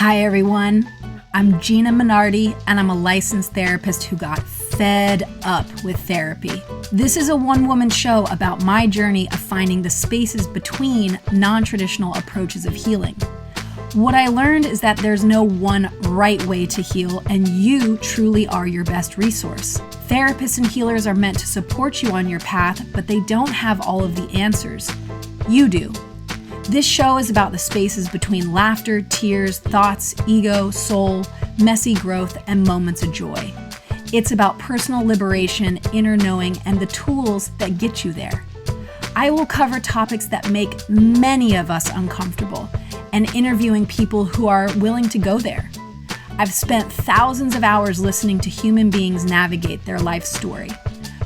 Hi, everyone. I'm Gina Minardi, and I'm a licensed therapist who got fed up with therapy. This is a one-woman show about my journey of finding the spaces between non-traditional approaches of healing. What I learned is that there's no one right way to heal, and you truly are your best resource. Therapists and healers are meant to support you on your path, but they don't have all of the answers. You do. This show is about the spaces between laughter, tears, thoughts, ego, soul, messy growth, and moments of joy. It's about personal liberation, inner knowing, and the tools that get you there. I will cover topics that make many of us uncomfortable and interviewing people who are willing to go there. I've spent thousands of hours listening to human beings navigate their life story,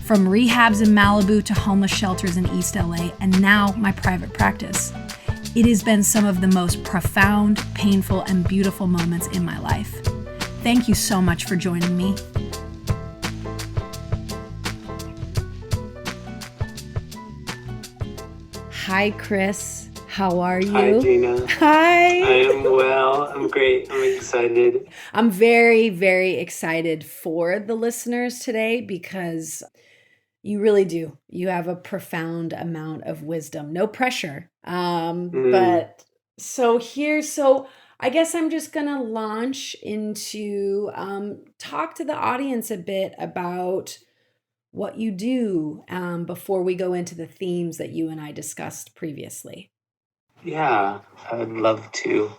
from rehabs in Malibu to homeless shelters in East LA, and now my private practice. It has been some of the most profound, painful, and beautiful moments in my life. Thank you so much for joining me. Hi, Chris. How are you? Hi, Gina. Hi. I am well. I'm great. I'm excited. I'm very, very excited for the listeners today because you really do. You have a profound amount of wisdom. No pressure. Mm, But so I guess I'm just gonna launch into talk to the audience a bit about what you do before we go into the themes that you and I discussed previously. yeah, I'd love to.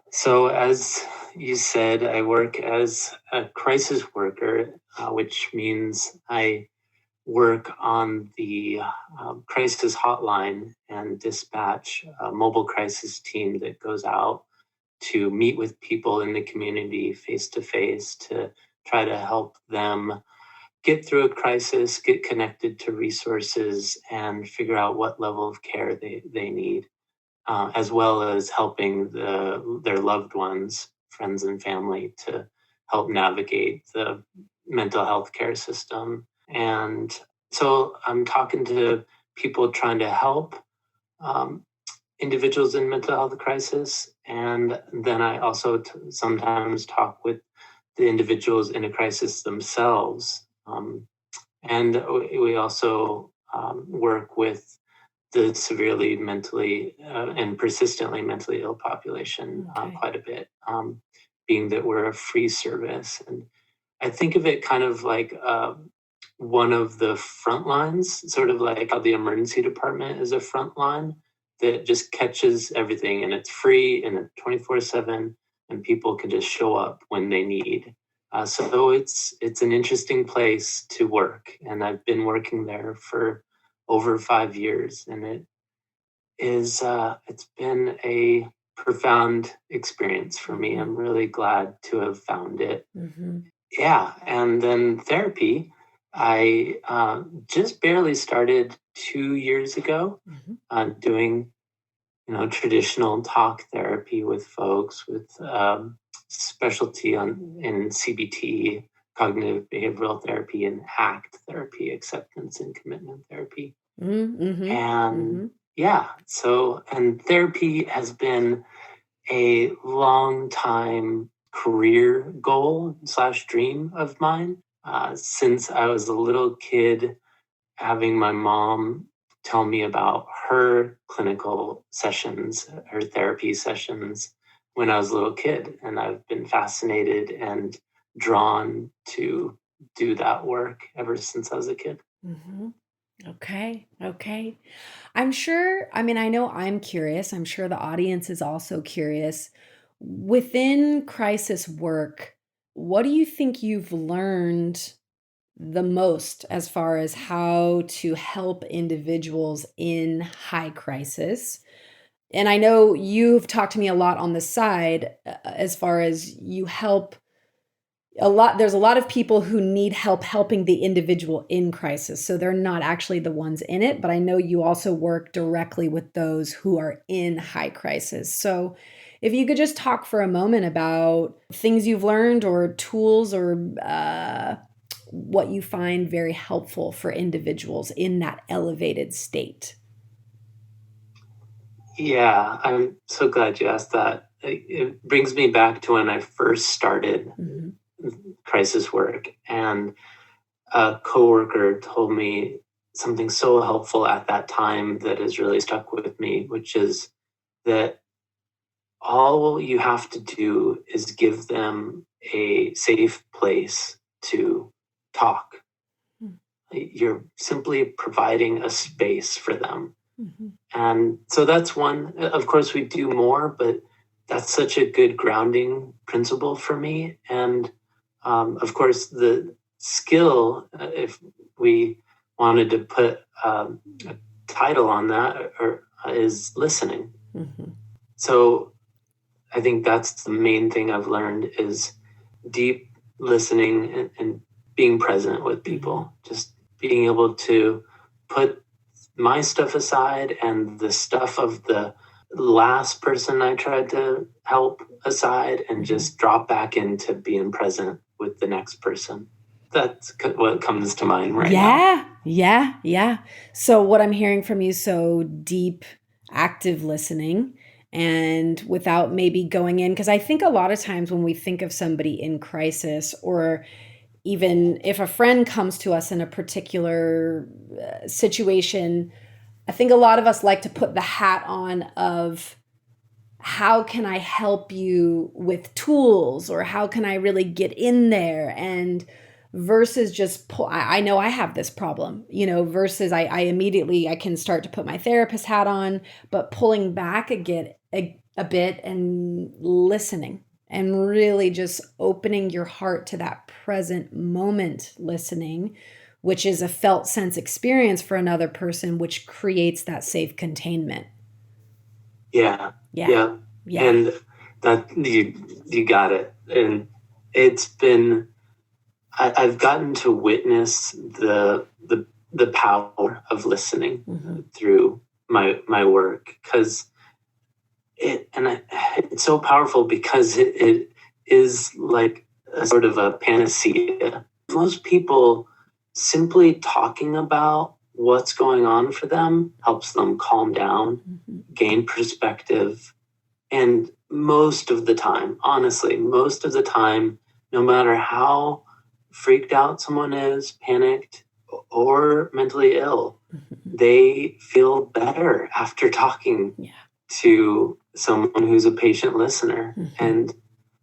So, as you said, I work as a crisis worker, which means I work on the crisis hotline and dispatch a mobile crisis team that goes out to meet with people in the community face to face to try to help them get through a crisis, get connected to resources, and figure out what level of care they need, as well as helping their loved ones, friends, and family to help navigate the mental health care system. And so I'm talking to people trying to help um, individuals in mental health crisis. And then I also sometimes talk with the individuals in a crisis themselves. And we also work with the severely mentally and persistently mentally ill population Okay. quite a bit, being that we're a free service. And I think of it kind of like one of the front lines, sort of like how the emergency department is a front line that just catches everything and it's free and it's 24/7 and people can just show up when they need. So it's an interesting place to work, and I've been working there for over 5 years, and it's been a profound experience for me. Mhm. I'm really glad to have found it. Mhm. Yeah, and then therapy, I just barely started 2 years ago, Mhm. doing traditional talk therapy with folks with specialty on in CBT, cognitive behavioral therapy, and ACT therapy, acceptance and commitment therapy. Mhm. And Mhm. yeah, so and therapy has been a long time career goal slash dream of mine since I was a little kid, having my mom tell me about her clinical sessions, her therapy sessions when I was a little kid. And I've been fascinated and drawn to do that work ever since I was a kid. Mhm. Okay. Okay. I'm sure, I mean, I know I'm curious. I'm sure the audience is also curious. Within crisis work, what do you think you've learned the most as far as how to help individuals in high crisis? And I know you've talked to me a lot on the side as far as you help there's a lot of people who need help helping the individual in crisis. So they're not actually the ones in it, but I know you also work directly with those who are in high crisis. So if you could just talk for a moment about things you've learned or tools or what you find very helpful for individuals in that elevated state. Yeah, I'm so glad you asked that. It brings me back to when I first started crisis work, and a coworker told me something so helpful at that time that has really stuck with me, which is that all you have to do is give them a safe place to talk. Mm. You're simply providing a space for them. Mm-hmm. And so that's one. Of course, we do more, but that's such a good grounding principle for me. And of course, the skill, if we wanted to put a title on that, is listening. Mm-hmm. So I think that's the main thing I've learned is deep listening and being present with people, just being able to put my stuff aside and the stuff of the last person I tried to help aside and just drop back into being present with the next person. That's what comes to mind right now. Yeah. So what I'm hearing from you, so deep, active listening, and without maybe going in, because I think a lot of times when we think of somebody in crisis, or even if a friend comes to us in a particular situation, I think a lot of us like to put the hat on of how can I help you with tools, or how can I really get in there, and versus just pull, I know I have this problem, versus I immediately I can start to put my therapist hat on, but pulling back again a bit and listening and really just opening your heart to that present moment listening, which is a felt sense experience for another person, which creates that safe containment. Yeah. Yeah. And that you got it. And it's been I've gotten to witness the power of listening through my work, because it's so powerful because it is like a sort of a panacea. Most people simply talking about what's going on for them helps them calm down, gain perspective, and most of the time, honestly, most of the time, no matter how freaked out someone is, panicked, or mentally ill, they feel better after talking to someone who's a patient listener. And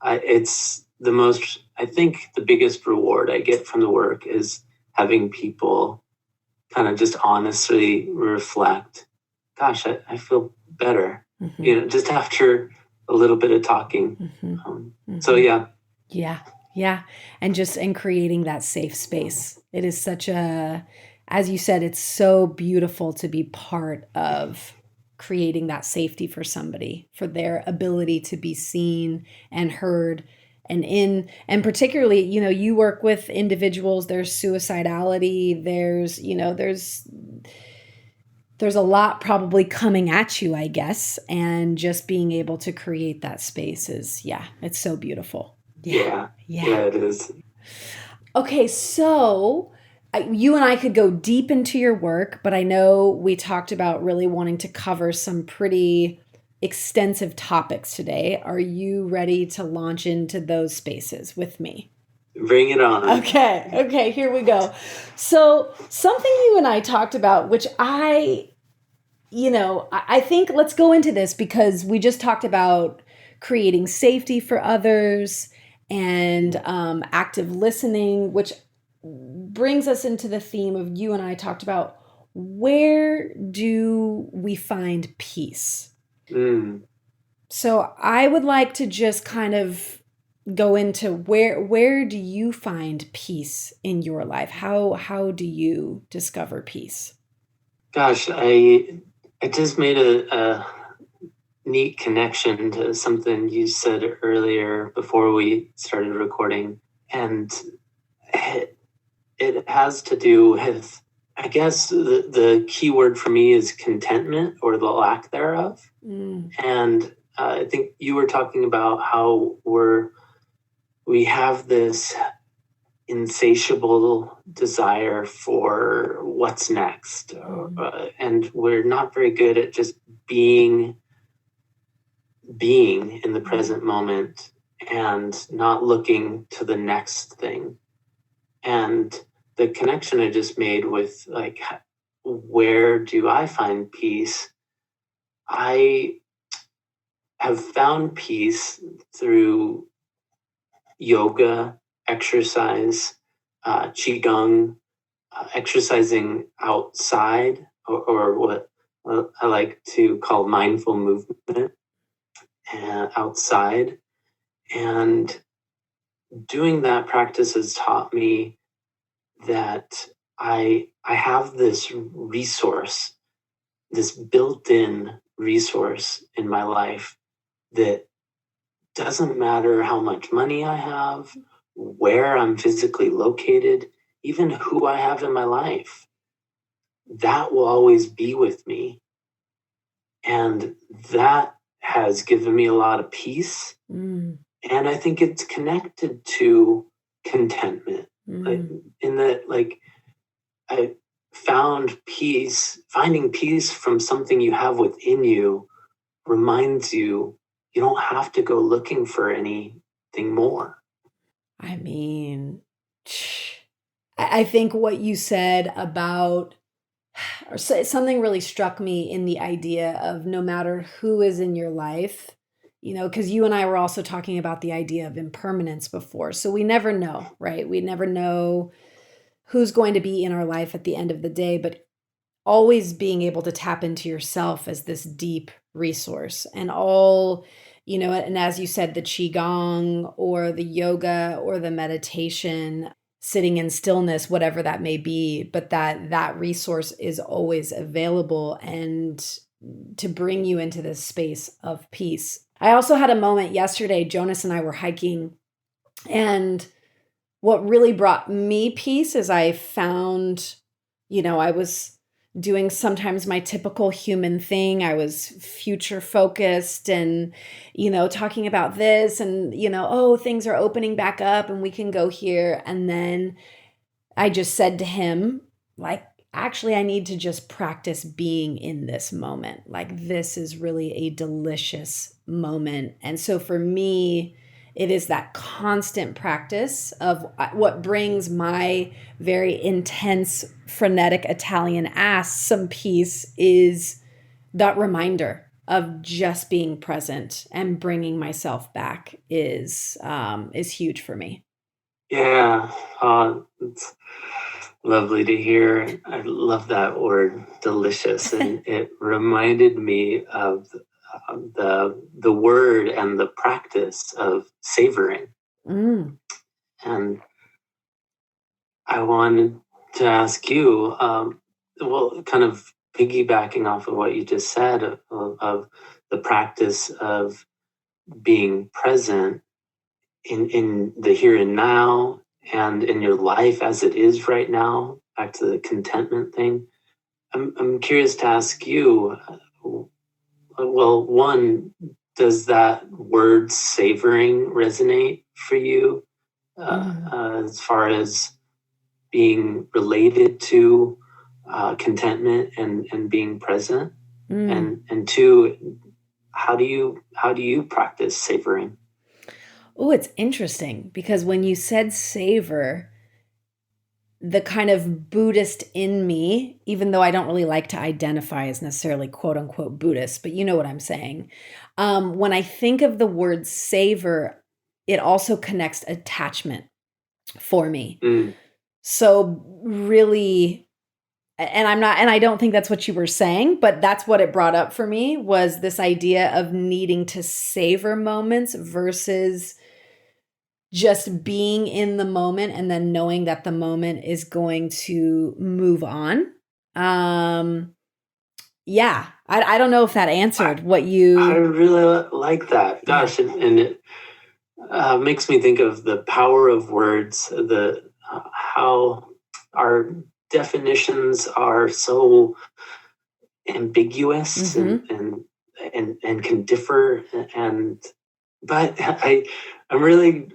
it's the most, I think the biggest reward I get from the work is having people kind of just honestly reflect, gosh, I feel better, just after a little bit of talking. So Yeah. And creating that safe space. It is such as you said, it's so beautiful to be part of creating that safety for somebody, for their ability to be seen and heard. And particularly, you work with individuals, there's suicidality, there's a lot probably coming at you, I guess, and just being able to create that space is, it's so beautiful. Yeah, it is. Okay, so you and I could go deep into your work, but I know we talked about really wanting to cover some pretty extensive topics today. Are you ready to launch into those spaces with me? Bring it on. Okay, here we go. So something you and I talked about, which I think let's go into this because we just talked about creating safety for others and active listening, which brings us into the theme of you and I talked about, where do we find peace? So I would like to just kind of go into where do you find peace in your life? How do you discover peace? Gosh, I just made a neat connection to something you said earlier before we started recording, and it has to do with, I guess the key word for me is contentment, or the lack thereof. And I think you were talking about how we have this insatiable desire for what's next. And we're not very good at just being in the present moment and not looking to the next thing. And the connection I just made with, like, where do I find peace? I have found peace through yoga, exercise, qigong, exercising outside, or what I like to call mindful movement outside. And doing that practice has taught me that I have this resource, this built-in resource in my life that doesn't matter how much money I have, where I'm physically located, even who I have in my life. That will always be with me. And that has given me a lot of peace. And I think it's connected to contentment. In that, like, I found peace, finding peace from something you have within you reminds you don't have to go looking for anything more. I mean, I think what you said about, or something really struck me in the idea of no matter who is in your life, because you and I were also talking about the idea of impermanence before. So we never know, right? We never know who's going to be in our life at the end of the day, but always being able to tap into yourself as this deep resource and and as you said, the qigong or the yoga or the meditation, sitting in stillness, whatever that may be, but that resource is always available and to bring you into this space of peace. I also had a moment yesterday, Jonas and I were hiking, and what really brought me peace is I found, I was doing sometimes my typical human thing. I was future focused and, talking about this and, things are opening back up and we can go here. And then I just said to him, like, actually, I need to just practice being in this moment. Like, this is really a delicious moment. And so for me, it is that constant practice of what brings my very intense, frenetic Italian ass some peace is that reminder of just being present and bringing myself back is huge for me. Yeah, it's lovely to hear. I love that word, delicious, and it reminded me of the word and the practice of savoring. And I wanted to ask you, kind of piggybacking off of what you just said of the practice of being present in the here and now and in your life as it is right now, back to the contentment thing. I'm curious to ask you, well, one, does that word savoring resonate for you as far as being related to contentment and being present? And two, how do you practice savoring? Oh, it's interesting because when you said savor, the kind of Buddhist in me, even though I don't really like to identify as necessarily quote unquote Buddhist, but you know what I'm saying. When I think of the word savor, it also connects attachment for me. So really, and I don't think that's what you were saying, but that's what it brought up for me was this idea of needing to savor moments versus just being in the moment and then knowing that the moment is going to move on. Yeah, I don't know if that answered what you... I really like that. Gosh, and it makes me think of the power of words, how our definitions are so ambiguous and can differ. But I'm really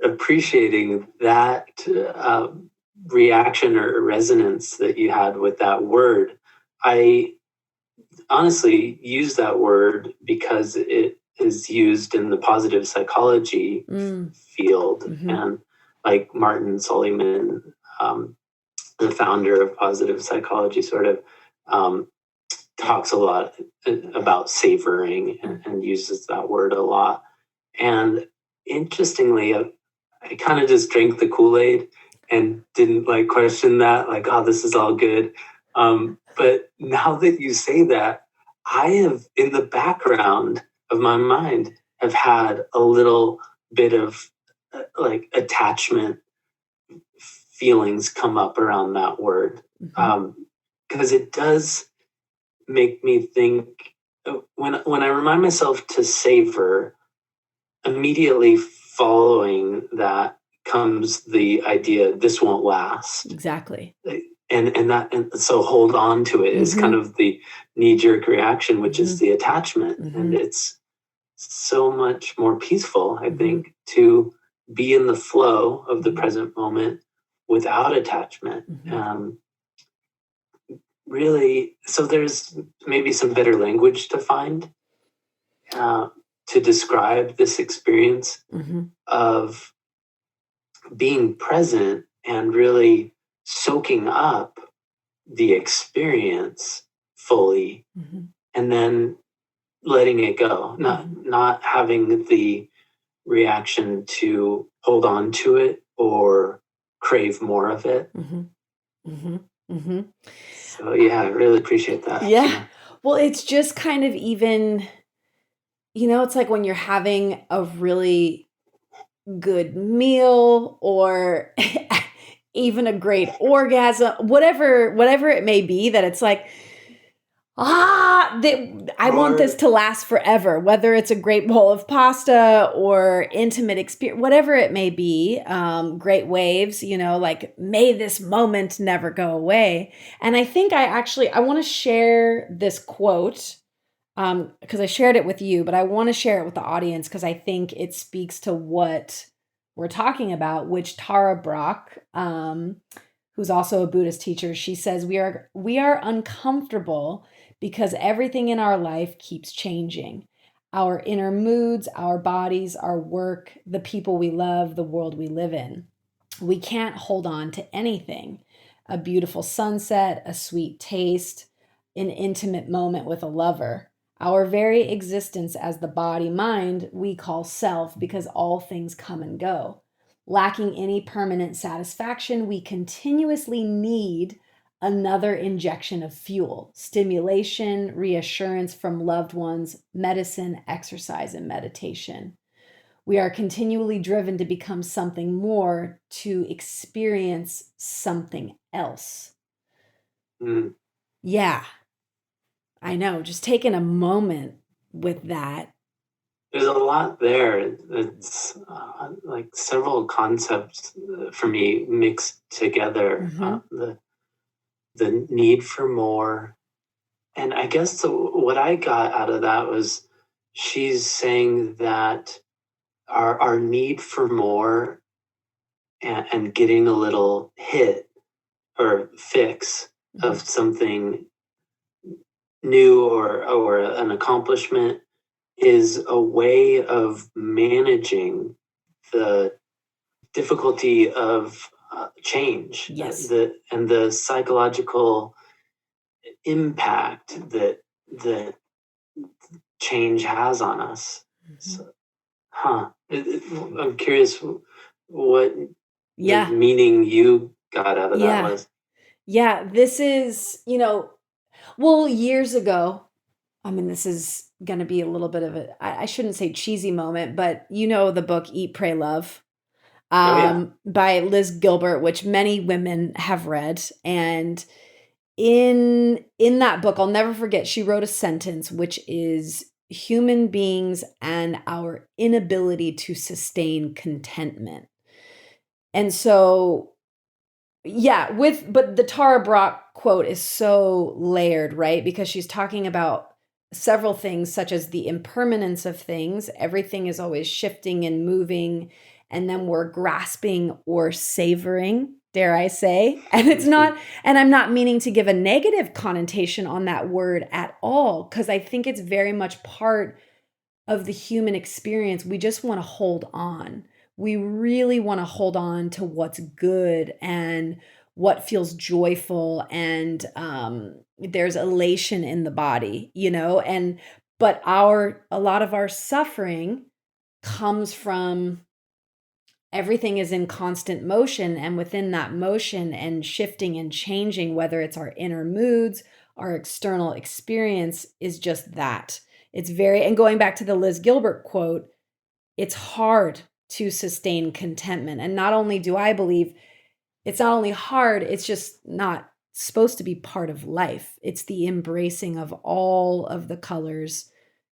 appreciating that reaction or resonance that you had with that word. I honestly use that word because it is used in the positive psychology field. And like Martin Seligman, the founder of positive psychology, sort of talks a lot about savoring and uses that word a lot. And interestingly, I kind of just drank the Kool-Aid and didn't like question that, like, oh, this is all good. But now that you say that, I have, in the background of my mind, have had a little bit of like attachment feelings come up around that word. Because it does make me think, when I remind myself to savor, immediately following that comes the idea this won't last. Exactly. And so hold on to it is kind of the knee-jerk reaction, which is the attachment. And it's so much more peaceful, I think, to be in the flow of the present moment without attachment. Really, so there's maybe some better language to find to describe this experience of being present and really soaking up the experience fully, and then letting it go, not having the reaction to hold on to it or crave more of it. So yeah, I really appreciate that. Yeah. Well, it's just kind of even, it's like when you're having a really good meal or even a great orgasm, whatever it may be, that it's like, I want this to last forever, whether it's a great bowl of pasta or intimate experience, whatever it may be, great waves, like, may this moment never go away. And I think I want to share this quote because I shared it with you, but I want to share it with the audience because I think it speaks to what we're talking about, which Tara Brach, who's also a Buddhist teacher, she says, we are uncomfortable because everything in our life keeps changing. Our inner moods, our bodies, our work, the people we love, the world we live in. We can't hold on to anything. A beautiful sunset, a sweet taste, an intimate moment with a lover. Our very existence as the body-mind we call self because all things come and go. Lacking any permanent satisfaction, we continuously need another injection of fuel, stimulation, reassurance from loved ones, medicine, exercise, and meditation. We are continually driven to become something more, to experience something else. Yeah, I know. Just taking a moment with that. There's a lot there. It's like several concepts for me mixed together. The need for more. And I guess what I got out of that was she's saying that our need for more and getting a little hit or fix of something new or an accomplishment is a way of managing the difficulty of change. Yes. And the psychological impact that change has on us. So, I'm curious what the meaning you got out of that was. Yeah, this is, years ago, this is going to be a little bit of I shouldn't say cheesy moment, but the book Eat, Pray, Love by Liz Gilbert, which many women have read. And in that book, I'll never forget, she wrote a sentence, which is human beings and our inability to sustain contentment. And so, but the Tara Brach quote is so layered, right? Because she's talking about several things, such as the impermanence of things. Everything is always shifting and moving. and then we're grasping or savoring, dare I say. And it's not, and I'm not meaning to give a negative connotation on that word at all, because I think it's very much part of the human experience. We just want to hold on. We really want to hold on to what's good and what feels joyful, and there's elation in the body, but a lot of our suffering comes from everything is in constant motion, and within that motion and shifting and changing, whether it's our inner moods, our external experience, is just that. And going back to the Liz Gilbert quote, it's hard to sustain contentment. And not only do I believe it's not only hard, it's just not supposed to be part of life. It's the embracing of all of the colors,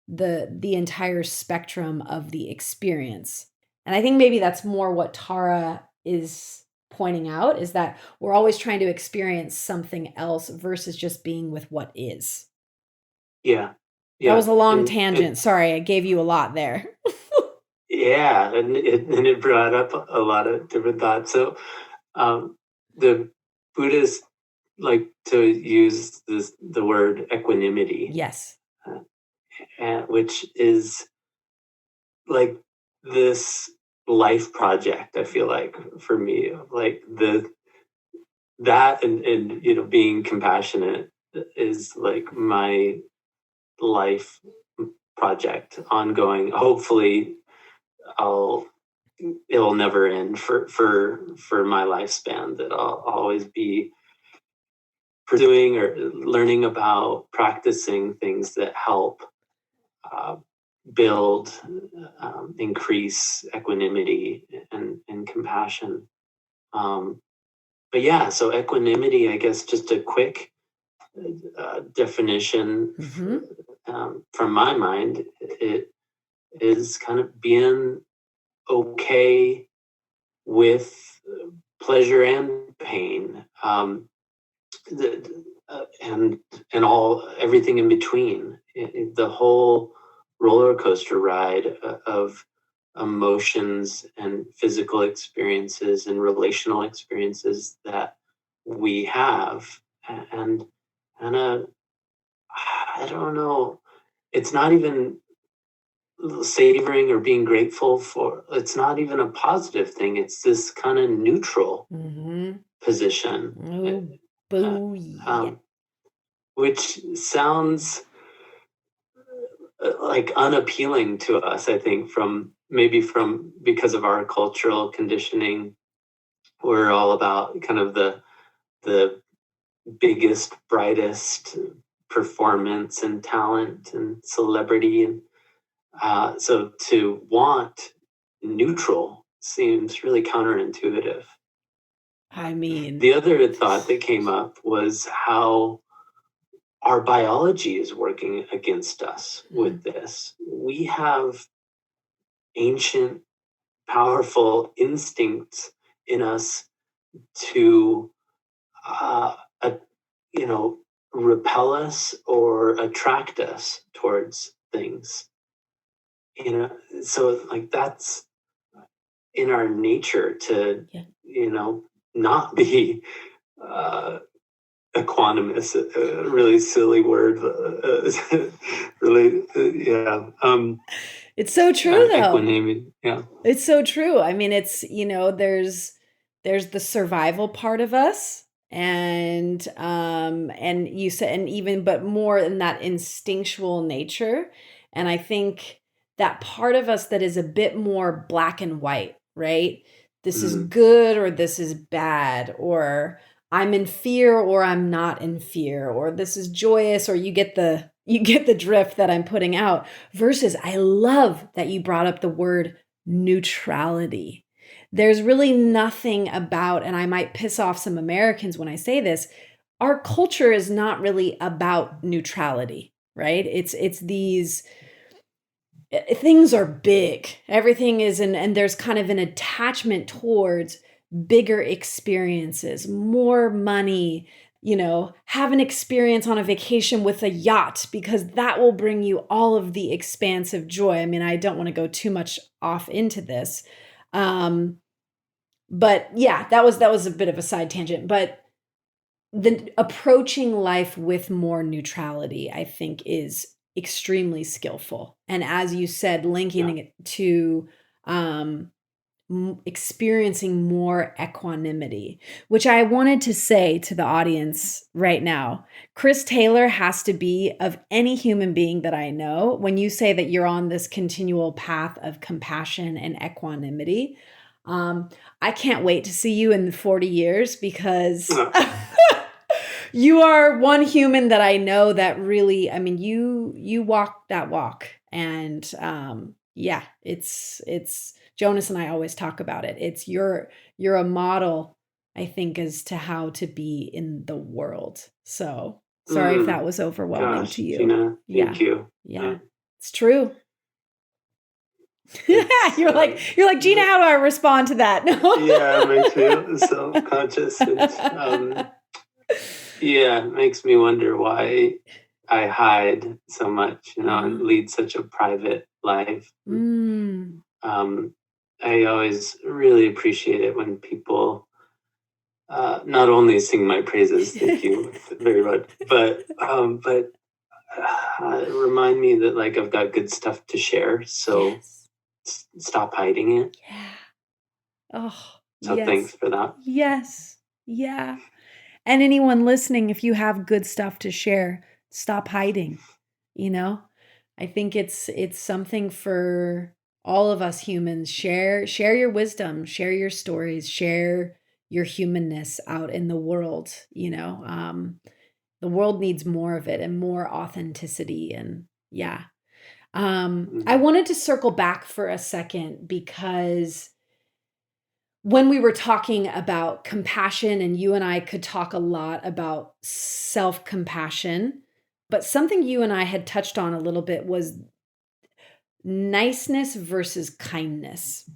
the entire spectrum of the experience. And I think maybe that's more what Tara is pointing out, is that we're always trying to experience something else versus just being with what is. Yeah. That was a long tangent. Sorry, I gave you a lot there. Yeah, and it brought up a lot of different thoughts. So the Buddhists like to use the word equanimity. Yes. Which is like this life project, I feel like, for me, like that and being compassionate is like my life project, ongoing. Hopefully it'll never end for my lifespan, that I'll always be pursuing or learning about, practicing things that help build, increase equanimity and compassion. But yeah, so equanimity, I guess, just a quick definition from my mind, it is kind of being okay with pleasure and pain, and everything in between. The whole roller coaster ride of emotions and physical experiences and relational experiences that we have, and I don't know, it's not even savoring or being grateful for. It's not even a positive thing. It's this kind of neutral position, which sounds like unappealing to us, I think, because of our cultural conditioning. We're all about kind of the biggest, brightest performance and talent and celebrity, and so to want neutral seems really counterintuitive. I mean, the other thought that came up was how our biology is working against us with this. We have ancient, powerful instincts in us to, repel us or attract us towards things. So like that's in our nature to, not be equanimous, a really silly word. Really, yeah. It's so true, though. Equanimity, yeah. It's so true. I mean, it's, there's the survival part of us, and you said, and even, but more in that instinctual nature. And I think that part of us that is a bit more black and white, right? This is good or this is bad, or I'm in fear or I'm not in fear, or this is joyous, or you get the drift that I'm putting out, versus I love that you brought up the word neutrality. There's really nothing about, and I might piss off some Americans when I say this, our culture is not really about neutrality, right? It's these things are big. Everything is and there's kind of an attachment towards bigger experiences, more money, have an experience on a vacation with a yacht, because that will bring you all of the expansive joy. I mean, I don't want to go too much off into this, But yeah, that was a bit of a side tangent. But the approaching life with more neutrality, I think, is extremely skillful. And as you said, linking it to experiencing more equanimity, which I wanted to say to the audience right now. Chris Taylor has to be, of any human being that I know, when you say that you're on this continual path of compassion and equanimity, I can't wait to see you in 40 years because you are one human that I know that really, I mean, you walk that walk. And yeah, it's Jonas and I always talk about it. It's you're a model, I think, as to how to be in the world. So sorry if that was overwhelming to you. Gina, thank you. Yeah, it's true. You're like, Gina, how do I respond to that? Yeah, it makes me self-conscious. Yeah, it makes me wonder why I hide so much, and lead such a private life. I always really appreciate it when people not only sing my praises, thank you very much, but remind me that like I've got good stuff to share. So stop hiding it. Yeah. Oh, so thanks for that. Yes. Yeah. And anyone listening, if you have good stuff to share, stop hiding. I think it's something for all of us humans. Share your wisdom, share your stories, share your humanness out in the world. The world needs more of it and more authenticity. And yeah. I wanted to circle back for a second because when we were talking about compassion, and you and I could talk a lot about self-compassion, but something you and I had touched on a little bit was niceness versus kindness.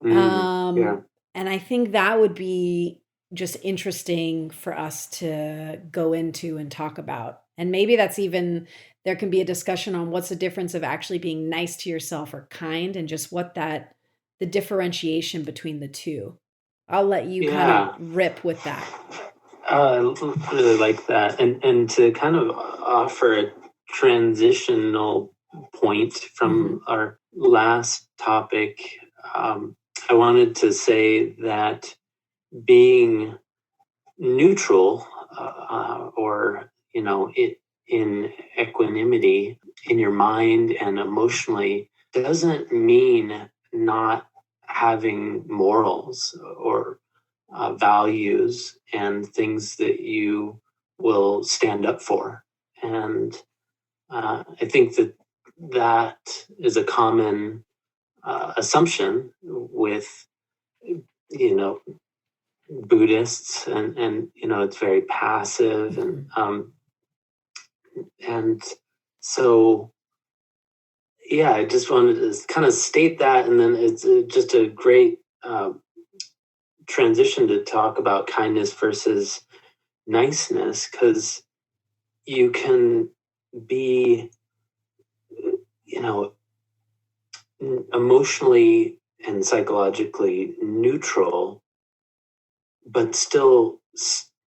And I think that would be just interesting for us to go into and talk about. And maybe that's even, there can be a discussion on what's the difference of actually being nice to yourself or kind, and just what the differentiation between the two. I'll let you kind of rip with that. I really like that. And to kind of offer a transitional point from our last topic, I wanted to say that being neutral or, in equanimity in your mind and emotionally doesn't mean not having morals or values and things that you will stand up for. And I think that is a common assumption with, Buddhists, and it's very passive, and so yeah, I just wanted to kind of state that, and then it's just a great transition to talk about kindness versus niceness, because you can be, emotionally and psychologically neutral, but still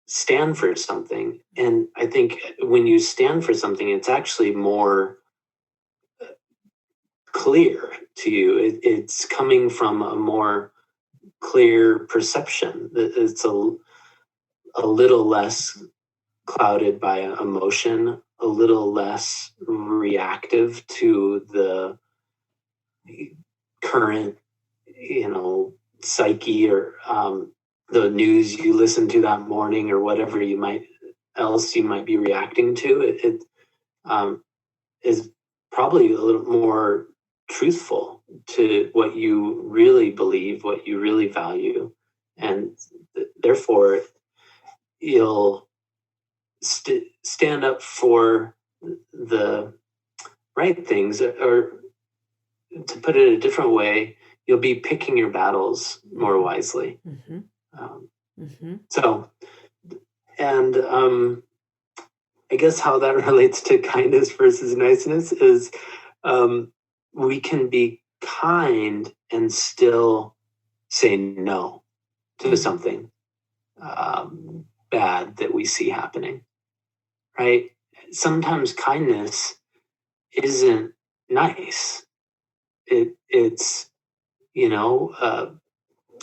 stand for something. And I think when you stand for something, it's actually more clear to you. It's coming from a more clear perception. It's a little less clouded by emotion, a little less reactive to the current, psyche or the news you listen to that morning or whatever you might be reacting to. It is probably a little more truthful to what you really believe, what you really value, and therefore you'll stand up for the right things, or to put it a different way, you'll be picking your battles more wisely. So, and I guess how that relates to kindness versus niceness is we can be kind and still say no to something bad that we see happening, right? Sometimes kindness isn't nice. It's,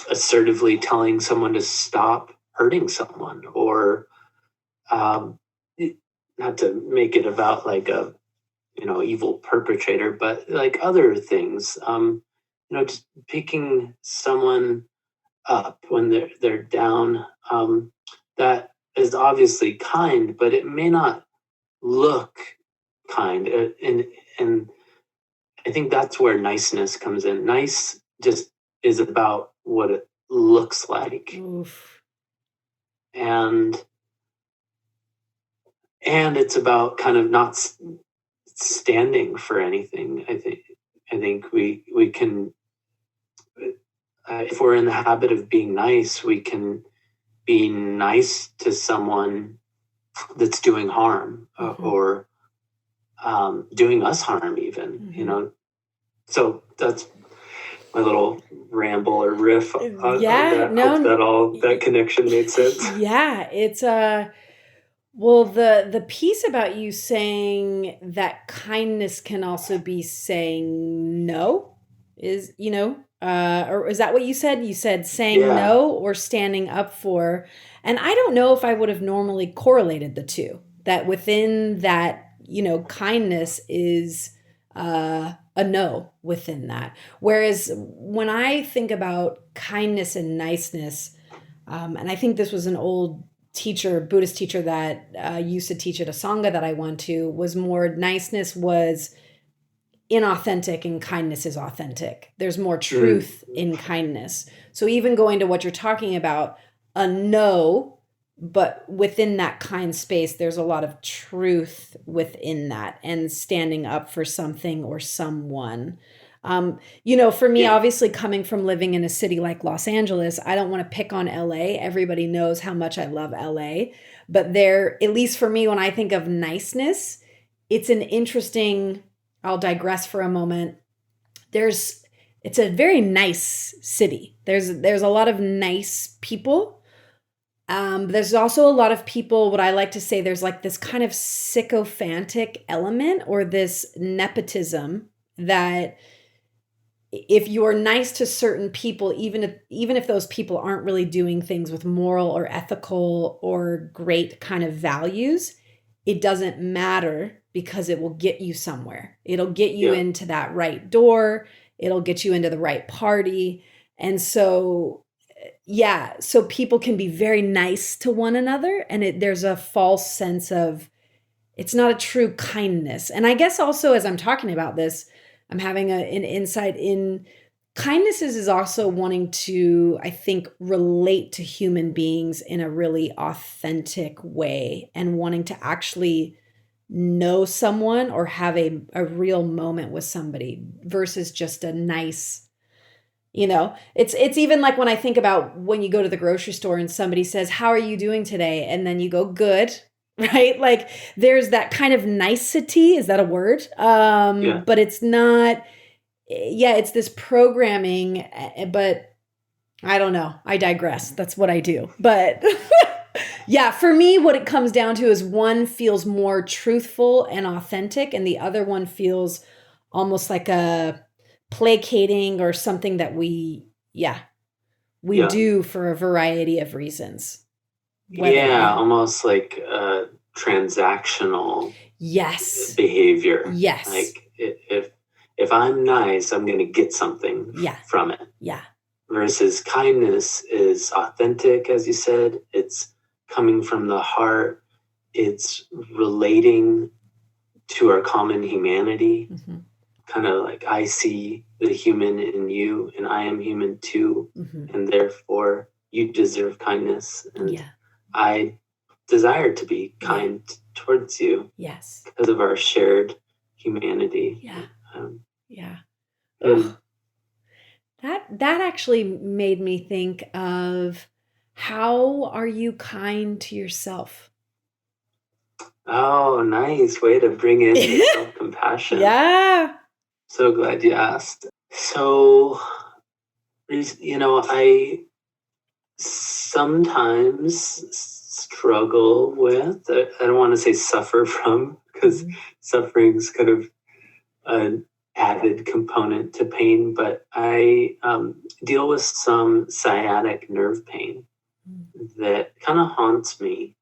assertively telling someone to stop hurting someone, or um, not to make it about like a evil perpetrator, but like other things. Just picking someone up when they're down. That is obviously kind, but it may not look kind. And I think that's where niceness comes in. Nice just is about what it looks like. Oof. And it's about kind of not standing for anything. I think we can, if we're in the habit of being nice, we can be nice to someone that's doing harm, or doing us harm even. So that's my little ramble or riff on that. Hope that connection made sense. Yeah, it's well, the piece about you saying that kindness can also be saying no is, or is that what you said? You said saying no or standing up for. And I don't know if I would have normally correlated the two, that within that, kindness is a no within that. Whereas when I think about kindness and niceness, and I think this was an old Buddhist teacher that used to teach at a Sangha that I went to, was more niceness was inauthentic and kindness is authentic. There's more truth in kindness. So even going to what you're talking about, a no, but within that kind space, there's a lot of truth within that and standing up for something or someone. For me, obviously coming from living in a city like Los Angeles, I don't want to pick on LA. Everybody knows how much I love LA, but there, at least for me, when I think of niceness, it's an interesting, I'll digress for a moment. It's a very nice city. There's a lot of nice people. There's also a lot of people, what I like to say, there's like this kind of sycophantic element or this nepotism that if you're nice to certain people, even if those people aren't really doing things with moral or ethical or great kind of values, it doesn't matter because it will get you somewhere. It'll get you into that right door. It'll get you into the right party. And so, so people can be very nice to one another, and there's a false sense of, it's not a true kindness. And I guess also as I'm talking about this, I'm having an insight in kindness is also wanting to, I think, relate to human beings in a really authentic way and wanting to actually know someone or have a real moment with somebody versus just a nice, it's even like when I think about when you go to the grocery store and somebody says, "How are you doing today?" And then you go, "Good." Right? Like there's that kind of nicety. Is that a word? But it's not, it's this programming, but I don't know. I digress. That's what I do. But for me, what it comes down to is one feels more truthful and authentic, and the other one feels almost like a placating or something that we do for a variety of reasons. Almost like transactional behavior. Yes. Like if I'm nice, I'm going to get something from it. Yeah. Versus kindness is authentic, as you said. It's coming from the heart. It's relating to our common humanity. Mm-hmm. Kind of like, I see the human in you and I am human too. Mm-hmm. And therefore you deserve kindness. And I desire to be kind towards you. Yes. Because of our shared humanity. Yeah. That actually made me think of, how are you kind to yourself? Oh, nice way to bring in self-compassion. Yeah. So glad you asked. So I sometimes struggle with, I don't want to say suffer from, because suffering's kind of an added component to pain, but I deal with some sciatic nerve pain that kind of haunts me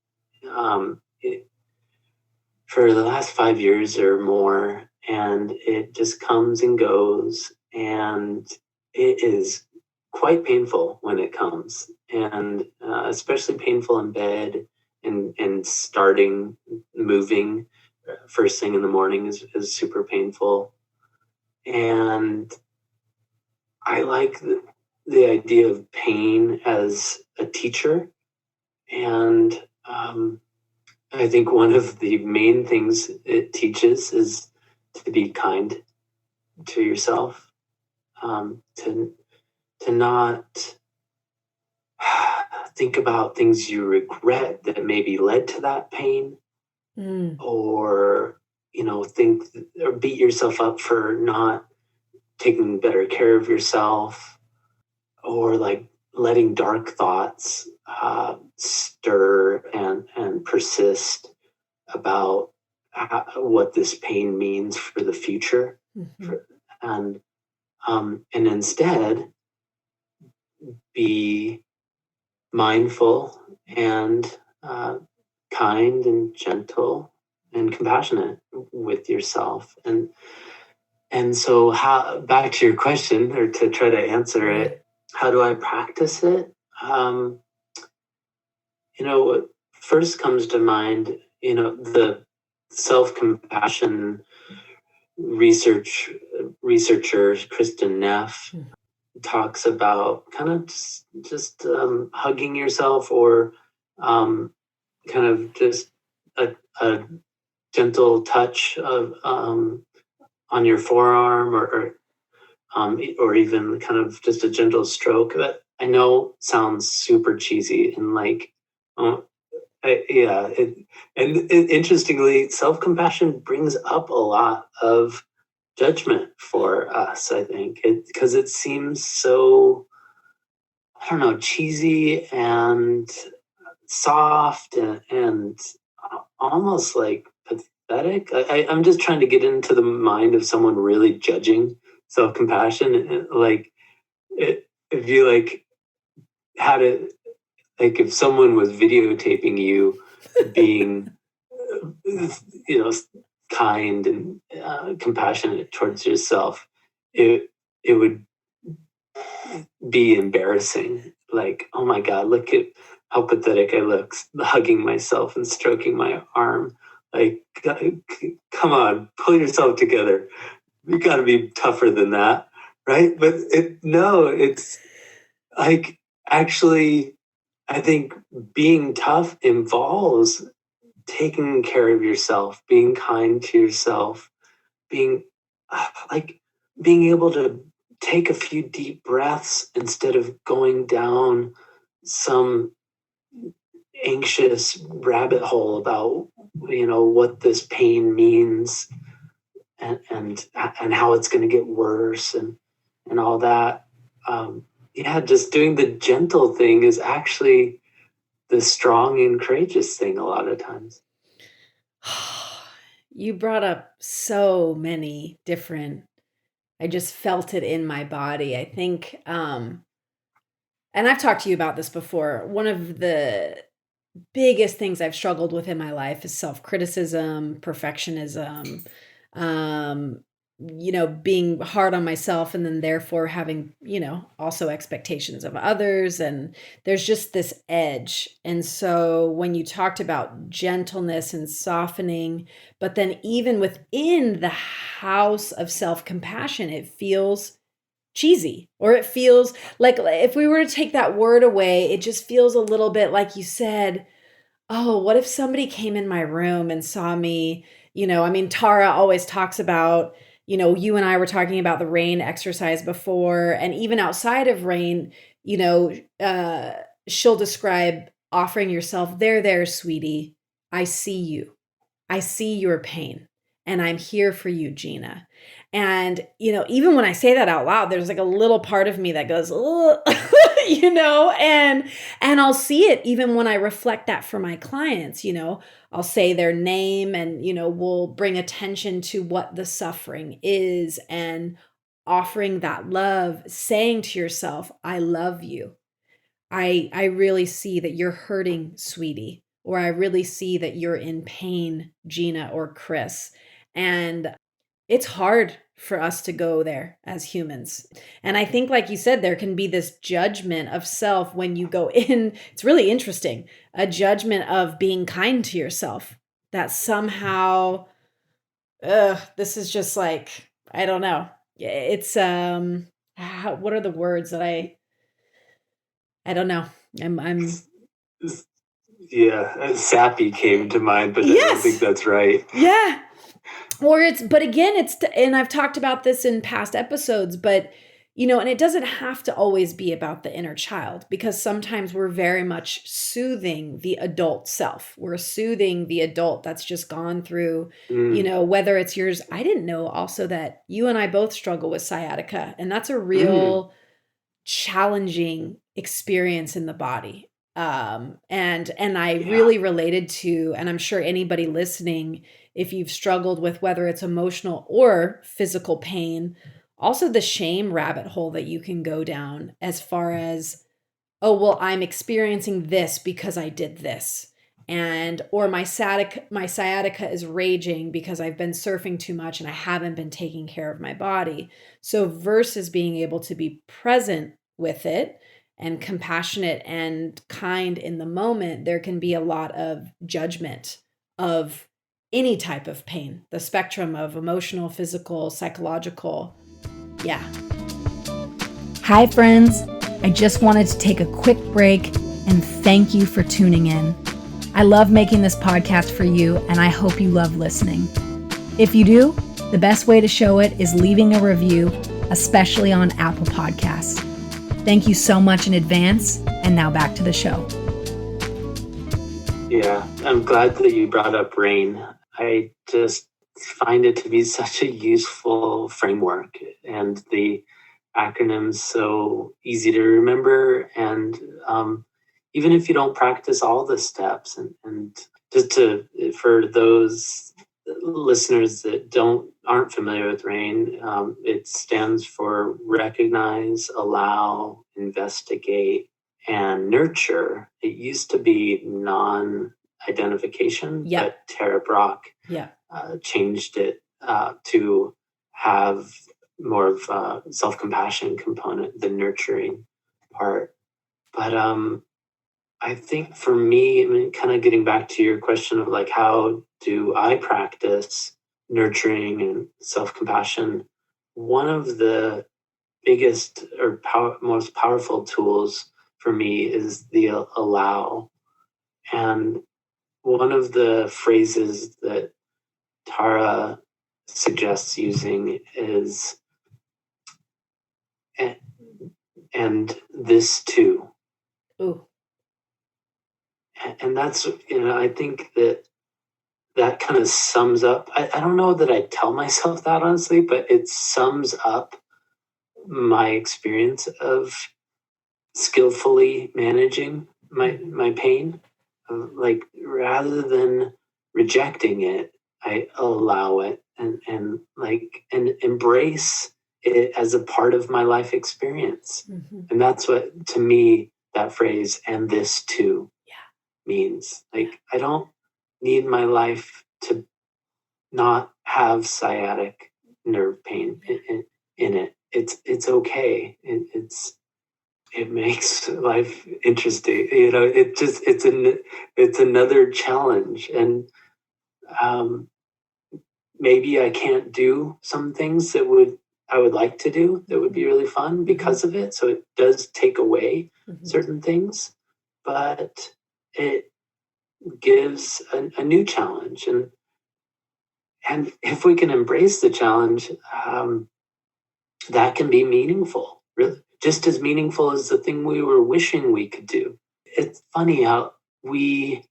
for the last 5 years or more, and it just comes and goes, and it is quite painful when it comes, and especially painful in bed, and starting moving first thing in the morning is super painful. And I like the idea of pain as a teacher. And I think one of the main things it teaches is to be kind to yourself, to not think about things you regret that maybe led to that pain, or think or beat yourself up for not taking better care of yourself, or like letting dark thoughts stir and persist about what this pain means for the future. And instead be mindful and kind and gentle and compassionate with yourself. And so, how, back to your question, or to try to answer it, how do I practice it? What first comes to mind, the self-compassion researcher Kristen Neff talks about kind of just hugging yourself, or kind of just a gentle touch of on your forearm, or even kind of just a gentle stroke that I know sounds super cheesy and like, interestingly, self-compassion brings up a lot of judgment for us, I think, because it seems so, I don't know, cheesy and soft and almost like pathetic. I'm just trying to get into the mind of someone really judging self-compassion. Like, if you like had it, like if someone was videotaping you being, kind and compassionate towards yourself, it would be embarrassing. Like, oh my God, look at how pathetic I look, hugging myself and stroking my arm. Like, come on, pull yourself together. You got to be tougher than that, right? But it's like, actually, I think being tough involves taking care of yourself, being kind to yourself, being able to take a few deep breaths instead of going down some anxious rabbit hole about what this pain means, and how it's going to get worse, and all that. Just doing the gentle thing is actually the strong and courageous thing a lot of times. You brought up so many different, I just felt it in my body. I think, and I've talked to you about this before. One of the biggest things I've struggled with in my life is self-criticism, perfectionism, being hard on myself, and then therefore having, also expectations of others. And there's just this edge. And so when you talked about gentleness and softening, but then even within the house of self-compassion, it feels cheesy, or it feels like if we were to take that word away, it just feels a little bit like you said, oh, what if somebody came in my room and saw me, Tara always talks about, you and I were talking about the RAIN exercise before, and even outside of RAIN, she'll describe offering yourself, there, sweetie, I see you. I see your pain. and I'm here for you, Gina. And, even when I say that out loud, there's like a little part of me that goes, "Ugh," and I'll see it even when I reflect that for my clients, I'll say their name and, we'll bring attention to what the suffering is and offering that love, saying to yourself, I love you. I really see that you're hurting, sweetie, or I really see that you're in pain, Gina or Chris. And it's hard for us to go there as humans. And I think, like you said, there can be this judgment of self when you go in. It's really interesting, a judgment of being kind to yourself that somehow, this is just like, I don't know. It's, what are the words that I don't know. I'm Yeah, sappy came to mind, but I don't think yes. that's right. Yeah. But again, and I've talked about this in past episodes, but and it doesn't have to always be about the inner child, because sometimes we're very much soothing the adult self. We're soothing the adult that's just gone through, whether it's yours. I didn't know also that you and I both struggle with sciatica, and that's a real challenging experience in the body. And I really related to, and I'm sure anybody listening, if you've struggled with whether it's emotional or physical pain, also the shame rabbit hole that you can go down as far as, oh, well, I'm experiencing this because I did this. Or my sciatica is raging because I've been surfing too much and I haven't been taking care of my body. So versus being able to be present with it and compassionate and kind in the moment, there can be a lot of judgment of any type of pain, the spectrum of emotional, physical, psychological. Yeah. Hi, friends. I just wanted to take a quick break and thank you for tuning in. I love making this podcast for you, and I hope you love listening. If you do, the best way to show it is leaving a review, especially on Apple Podcasts. Thank you so much in advance, and now back to the show. Yeah, I'm glad that you brought up RAIN. I just find it to be such a useful framework, and the acronym's so easy to remember. And even if you don't practice all the steps, and just for those listeners that aren't familiar with RAIN, it stands for recognize, allow, investigate, and nurture. It used to be non-identification, but Tara Brach changed it to have more of a self-compassion component, the nurturing part. But I think for me, kind of getting back to your question of like, how do I practice nurturing and self-compassion? One of the biggest or most powerful tools for me is the allow. And one of the phrases that Tara suggests using is, and this too. Ooh. And that's, I think that kind of sums up, I don't know that I tell myself that honestly, but it sums up my experience of skillfully managing my pain. Like, rather than rejecting it, I allow it and embrace it as a part of my life experience. Mm-hmm. And that's what, to me, that phrase, and this too, means. Like, I don't need my life to not have sciatic nerve pain in it. It's okay. It makes life interesting. It's another challenge. And maybe I can't do some things that I would like to do that would be really fun because of it. So it does take away certain things, but it gives a new challenge. And if we can embrace the challenge, that can be meaningful, really, just as meaningful as the thing we were wishing we could do. It's funny how we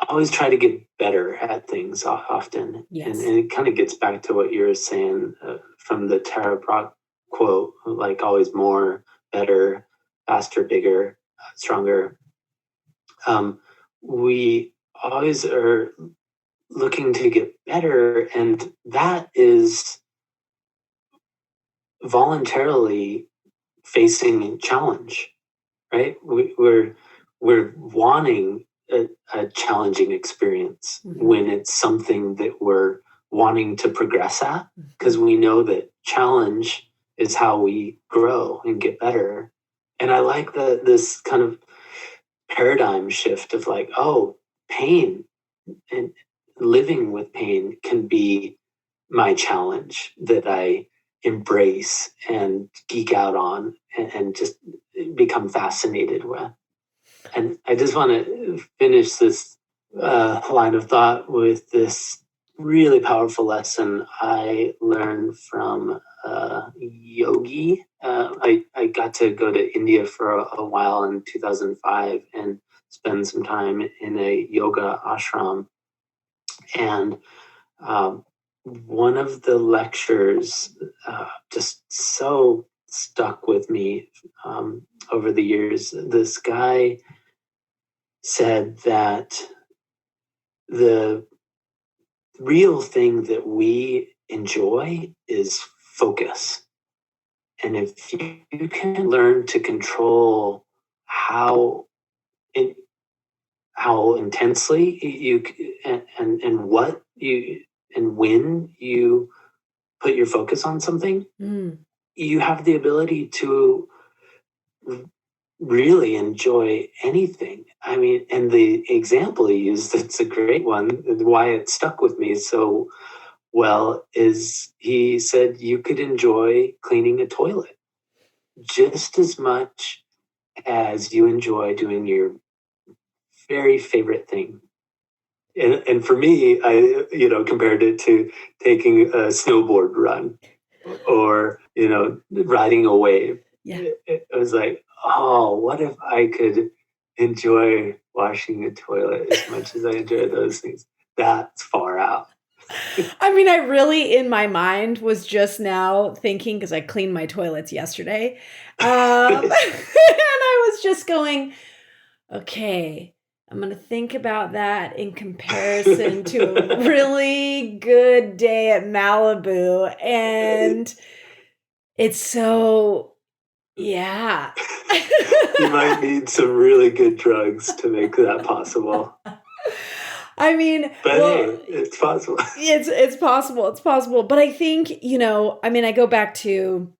always try to get better at things often. Yes. And it kind of gets back to what you were saying from the Tara Brach quote, like always more, better, faster, bigger, stronger. We always are looking to get better, and that is voluntarily facing challenge, right? We're wanting a challenging experience when it's something that we're wanting to progress at, because we know that challenge is how we grow and get better. And I like this kind of paradigm shift of like, oh, pain and living with pain can be my challenge that I embrace and geek out on and just become fascinated with. And I just want to finish this line of thought with this really powerful lesson I learned from yogi. I got to go to India for a while in 2005 and spend some time in a yoga ashram. And one of the lectures just so stuck with me over the years. This guy said that the real thing that we enjoy is focus. And if you can learn to control how intensely you and what you and when you put your focus on something, you have the ability to really enjoy anything. I mean, and the example he used, it's a great one, why it stuck with me so well, is he said you could enjoy cleaning a toilet just as much as you enjoy doing your very favorite thing. And for me, I compared it to taking a snowboard run or riding a wave. Yeah. It was like, oh, what if I could enjoy washing a toilet as much as I enjoy those things? That's far out. I mean, I really, in my mind, was just now thinking, because I cleaned my toilets yesterday, and I was just going, okay, I'm going to think about that in comparison to a really good day at Malibu. And it's so, yeah. You might need some really good drugs to make that possible. I mean, but hey, it's possible. It's possible. It's possible. But I think, I go back to,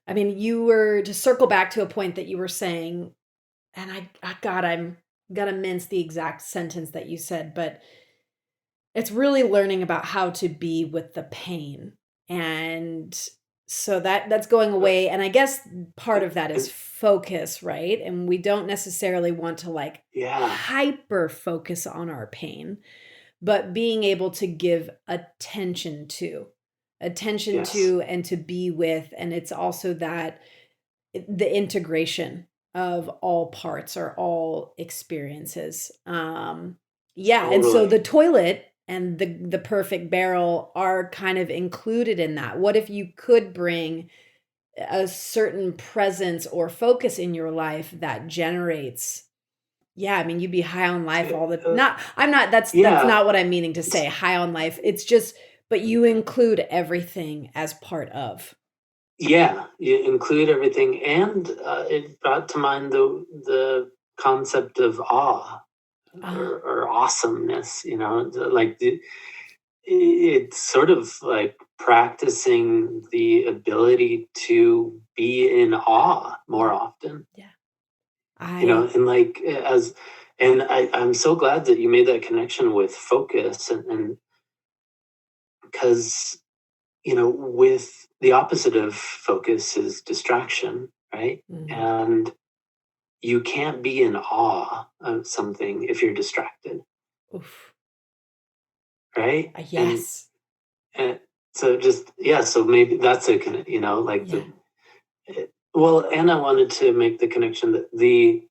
you were to circle back to a point that you were saying, and I'm gonna mince the exact sentence that you said, but it's really learning about how to be with the pain. And so that's going away. And I guess part of that is focus, right? And we don't necessarily want to hyper focus on our pain, but being able to give attention to and to be with. And it's also that the integration of all parts or all experiences. Totally. And so the toilet and the perfect barrel are kind of included in that. What if you could bring a certain presence or focus in your life that generates, you'd be high on life all the that's not what I'm meaning to say, high on life. It's just, but you include everything as part of. Yeah, you include everything. And it brought to mind the concept of awe. Or awesomeness, it's sort of like practicing the ability to be in awe more often. Yeah. I'm so glad that you made that connection with focus and because, with the opposite of focus is distraction, right? Mm-hmm. And you can't be in awe of something if you're distracted. Oof. Right? Yes. And so so maybe that's and I wanted to make the connection that the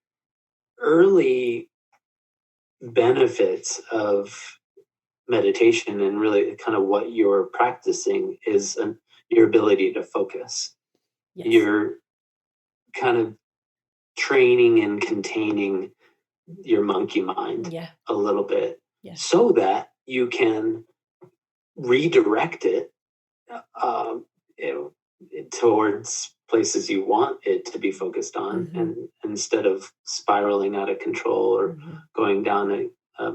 early benefits of meditation and really kind of what you're practicing is your ability to focus. Yes. You're kind of training and containing your monkey mind Yeah. a little bit, Yeah. so that you can redirect it towards places you want it to be focused on, Mhm. and instead of spiraling out of control or Mhm. going down a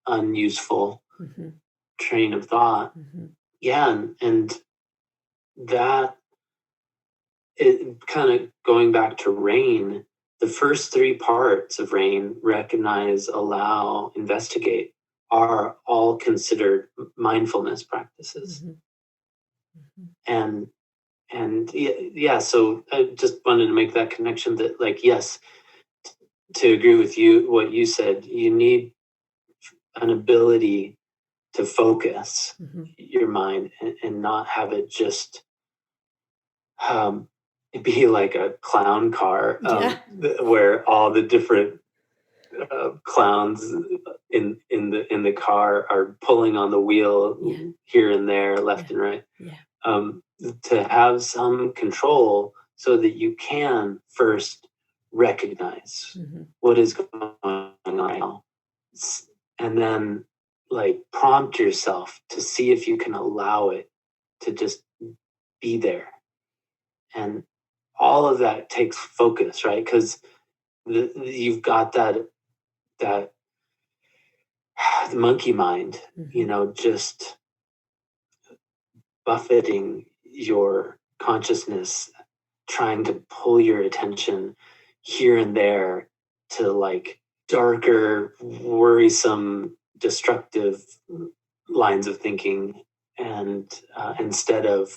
unuseful Mhm. train of thought. Mhm. Yeah, and that, it kind of going back to RAIN, the first three parts of RAIN, recognize, allow, investigate, are all considered mindfulness practices. Mhm. Mhm. And yeah, so I just wanted to make that connection that, like, yes, to agree with you, what you said, you need an ability to focus Mhm. your mind and not have it just um, be like a clown car, Yeah. where all the different clowns in the car are pulling on the wheel Yeah. here and there, left Yeah. and right. Yeah. To have some control so that you can first recognize Mhm. what is going on now, and then like prompt yourself to see if you can allow it to just be there. And all of that takes focus, right? Because you've got that the monkey mind, Mhm. just buffeting your consciousness, trying to pull your attention here and there to like darker, worrisome, destructive lines of thinking, and instead of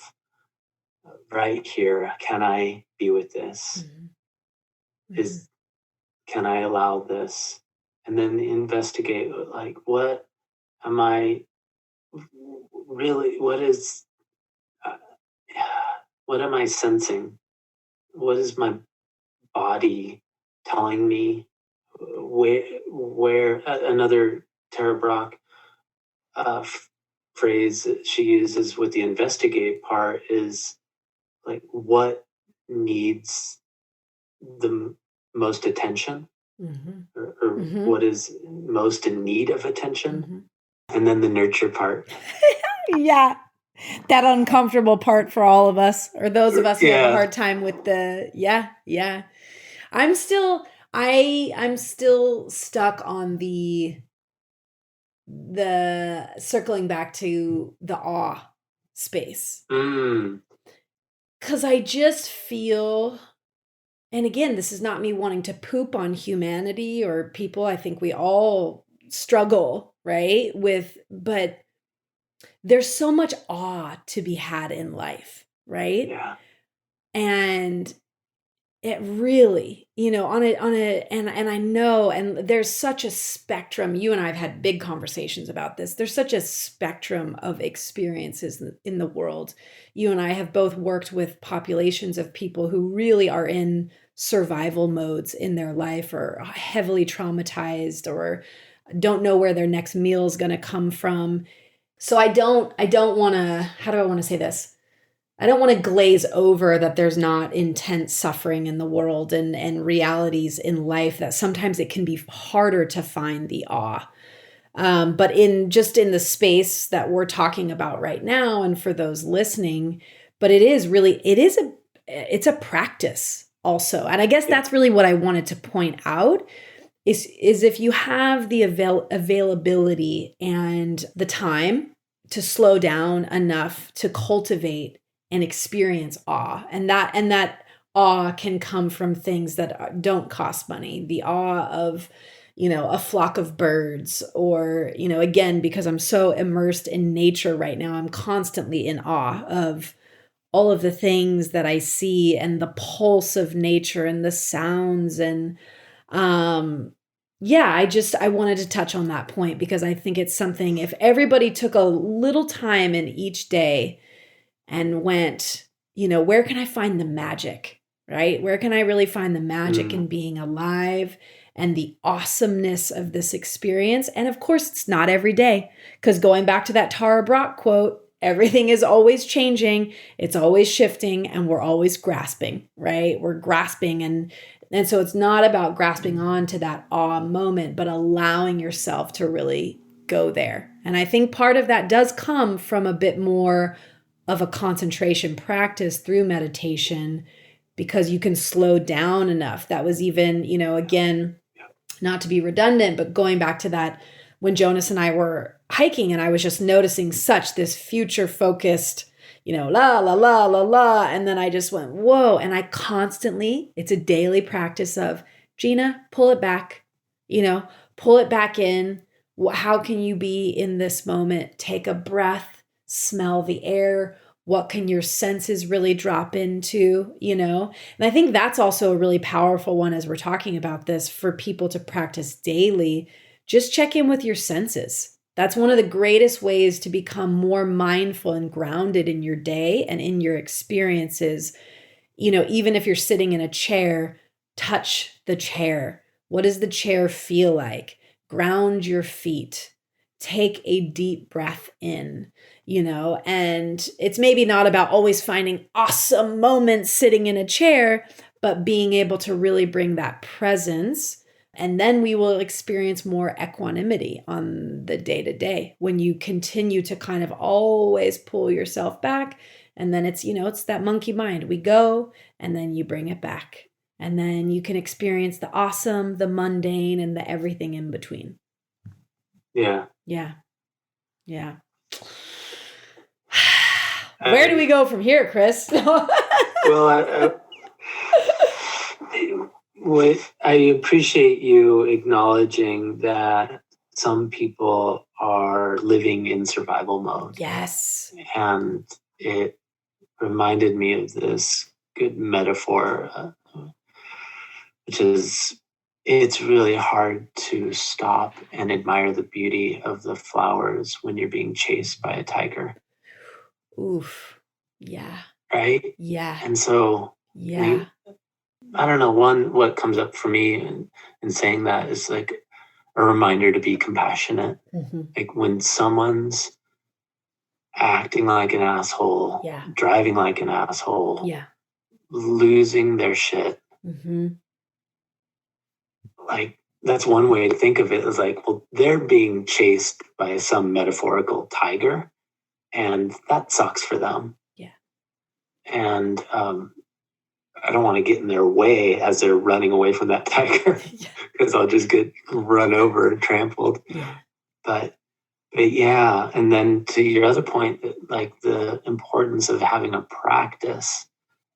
right here, can I be with this? Mhm. Mhm. Is can I allow this? And then investigate, like, what am I really? Uh, what am I sensing? What is my body telling me? Where another Tara Brach phrase that she uses with the investigate part is like, what needs the most attention, Mhm. or Mhm. what is most in need of attention, Mhm. and then the nurture part. Yeah. That uncomfortable part for all of us, or those of us who have a Yeah. hard time with the yeah. I'm still I'm still stuck on the circling back to the awe space. Mm. 'Cause I just feel, and again, this is not me wanting to poop on humanity or people. I think we all struggle, right? But there's so much awe to be had in life, right? Yeah. And it really, on a and I know, and there's such a spectrum. You and I have had big conversations about this. There's such a spectrum of experiences in the world. You and I have both worked with populations of people who really are in survival modes in their life, or heavily traumatized, or don't know where their next meal is going to come from. So I don't want to, how do I want to say this? I don't want to glaze over that there's not intense suffering in the world and realities in life, that sometimes it can be harder to find the awe. But in the space that we're talking about right now, and for those listening, but it's a practice also. And I guess that's really what I wanted to point out is if you have the availability and the time to slow down enough to cultivate and experience awe, and that awe can come from things that don't cost money, the awe of a flock of birds, or again, because I'm so immersed in nature right now, I'm constantly in awe of all of the things that I see, and the pulse of nature, and the sounds, and um, yeah, I wanted to touch on that point, because I think it's something, if everybody took a little time in each day and went, where can I find the magic, right? Where can I really find the magic Mm. in being alive and the awesomeness of this experience. And of course, it's not every day, because going back to that Tara Brach quote, everything is always changing, it's always shifting, and we're always grasping, right? We're grasping. And so it's not about grasping on to that awe moment, but allowing yourself to really go there. And I think part of that does come from a bit more of a concentration practice through meditation, because you can slow down enough. That was even, again, not to be redundant, but going back to that, when Jonas and I were hiking and I was just noticing such this future focused, la, la, la, la, la. And then I just went, whoa. And I constantly, it's a daily practice of, Gina, pull it back, pull it back in. How can you be in this moment? Take a breath, smell the air. What can your senses really drop into, And I think that's also a really powerful one as we're talking about this for people to practice daily. Just check in with your senses. That's one of the greatest ways to become more mindful and grounded in your day and in your experiences. Even if you're sitting in a chair, touch the chair. What does the chair feel like? Ground your feet. Take a deep breath in, and it's maybe not about always finding awesome moments sitting in a chair, but being able to really bring that presence. And then we will experience more equanimity on the day-to-day when you continue to kind of always pull yourself back. And then it's that monkey mind. We go and then you bring it back. And then you can experience the awesome, the mundane, and the everything in between. Yeah. Yeah. Yeah. Where do we go from here, Chris? Well, I appreciate you acknowledging that some people are living in survival mode. Yes. And it reminded me of this good metaphor, which is, it's really hard to stop and admire the beauty of the flowers when you're being chased by a tiger. Oof. Yeah. Right? Yeah. And so, yeah. I don't know, what comes up for me in saying that is like a reminder to be compassionate. Mm-hmm. Like when someone's acting like an asshole, driving like an asshole, losing their shit. Mm-hmm. Like, that's one way to think of it, is like, well, they're being chased by some metaphorical tiger, and that sucks for them. Yeah. And I don't want to get in their way as they're running away from that tiger, because I'll just get run over and trampled. Yeah. But yeah, and then to your other point, like the importance of having a practice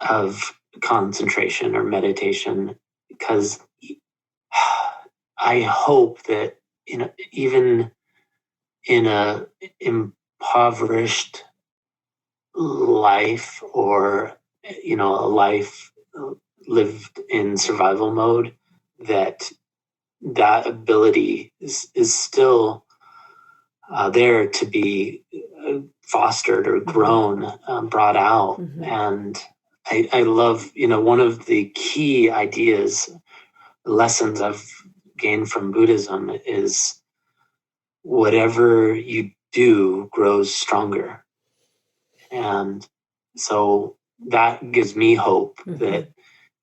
of concentration or meditation, because I hope that, even in a impoverished life, or, a life lived in survival mode, that ability is still there to be fostered or grown, brought out. Mm-hmm. And I love, one of the key lessons I've gained from Buddhism is whatever you do grows stronger. And so that gives me hope that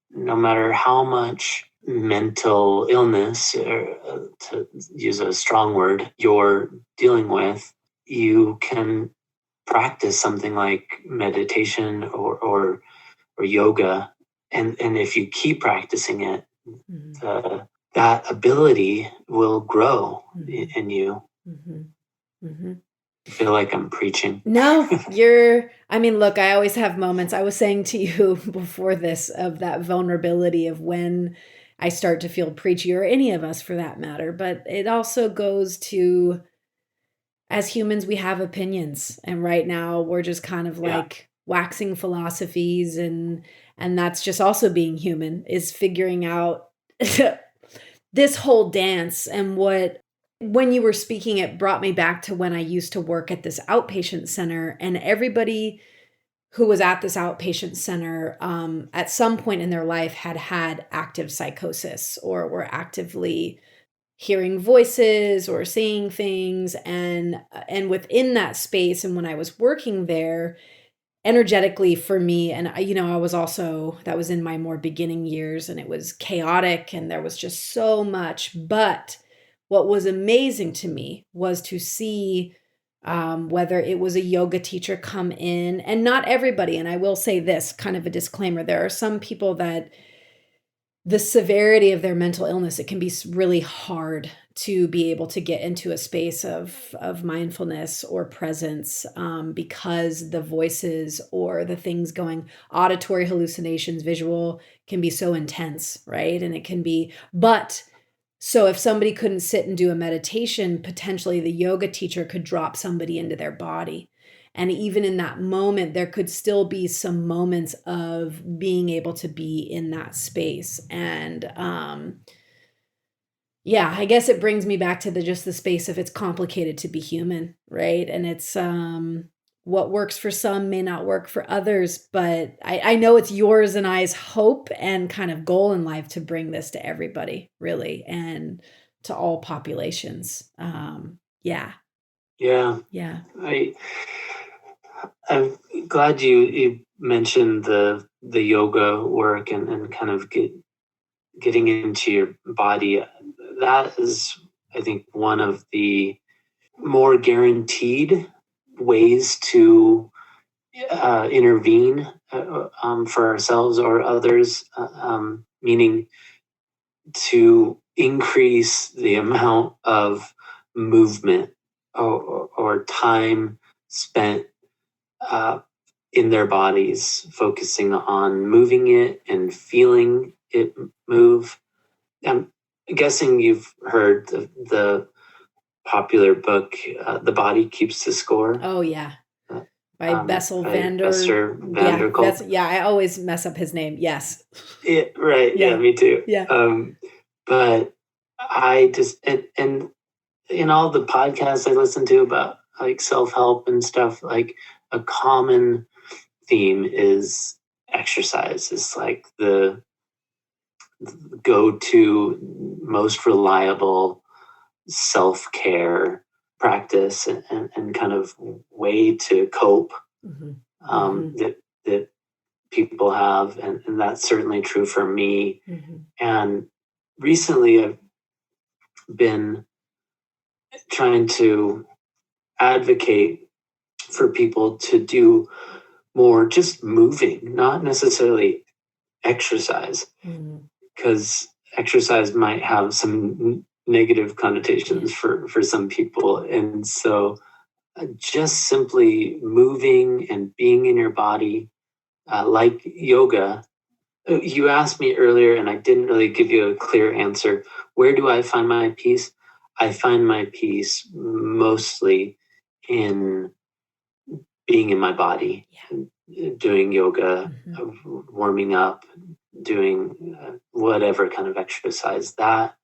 no matter how much mental illness, or, to use a strong word, you're dealing with, you can practice something like meditation or yoga. And if you keep practicing it, that ability will grow in you. Mm-hmm. Mm-hmm. I feel like I'm preaching. No, look, I always have moments. I was saying to you before this of that vulnerability of when I start to feel preachy, or any of us for that matter. But it also goes to, as humans, we have opinions. And right now we're just kind of like waxing philosophies. And that's just also being human, is figuring out this whole dance. And when you were speaking, it brought me back to when I used to work at this outpatient center, and everybody who was at this outpatient center, at some point in their life had had active psychosis or were actively hearing voices or seeing things. And within that space, and when I was working there, energetically for me, and I was also, that was in my more beginning years, and it was chaotic and there was just so much. But what was amazing to me was to see, whether it was a yoga teacher come in, and not everybody, and I will say this, kind of a disclaimer, there are some people that the severity of their mental illness, it can be really hard to be able to get into a space of mindfulness or presence, because the voices or the things going, auditory hallucinations, visual, can be so intense, right? And it can be, but so if somebody couldn't sit and do a meditation, potentially the yoga teacher could drop somebody into their body. And even in that moment, there could still be some moments of being able to be in that space. And yeah, I guess it brings me back to just the space of, it's complicated to be human, right? And it's what works for some may not work for others, but I know it's yours and I's hope and kind of goal in life to bring this to everybody, really, and to all populations. Yeah. Yeah. Yeah. I'm glad you mentioned the yoga work and kind of getting into your body. That is, I think, one of the more guaranteed ways to intervene for ourselves or others, meaning to increase the amount of movement or time spent in their bodies, focusing on moving it and feeling it move. I'm guessing you've heard the popular book, The Body Keeps the Score. Oh, yeah. By Bessel van der... Bessel van der Kolk. Yeah, I always mess up his name. Yes. Yeah, right. Yeah, me too. Yeah. But I just, and in all the podcasts I listen to about like self-help and stuff, like a common theme is exercise. Is like the go-to most reliable self-care practice and kind of way to cope that people have, and that's certainly true for me. And recently I've been trying to advocate for people to do more just moving, not necessarily exercise, because exercise might have some negative connotations for some people. And so just simply moving and being in your body, like yoga. You asked me earlier, and I didn't really give you a clear answer. Where do I find my peace? I find my peace mostly in being in my body, doing yoga, warming up, doing whatever kind of exercise. That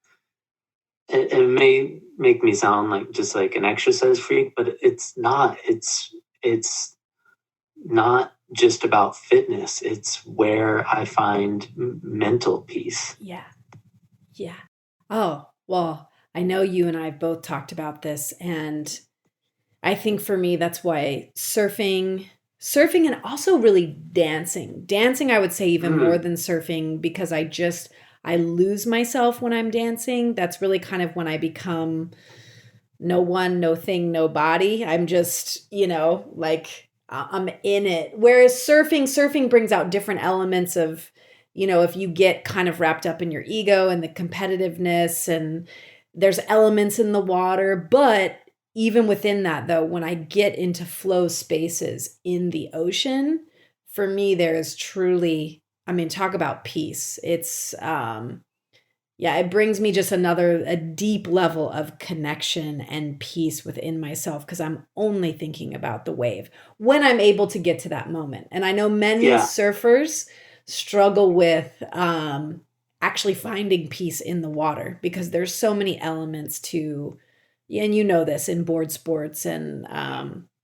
it may make me sound like just like an exercise freak, but it's not. It's not just about fitness. It's where I find mental peace. Yeah. Oh, well, I know you and I have both talked about this, and I think for me, that's why surfing, and also really dancing, I would say even more than surfing, because I lose myself when I'm dancing. That's really kind of when I become no one, no thing, no body. I'm just, like I'm in it. Whereas surfing brings out different elements of, if you get kind of wrapped up in your ego and the competitiveness, and there's elements in the water. But even within that, though, when I get into flow spaces in the ocean, for me, there is truly, talk about peace. It's, it brings me just a deep level of connection and peace within myself, because I'm only thinking about the wave when I'm able to get to that moment. And I know many surfers struggle with actually finding peace in the water, because there's so many elements to, and this in board sports and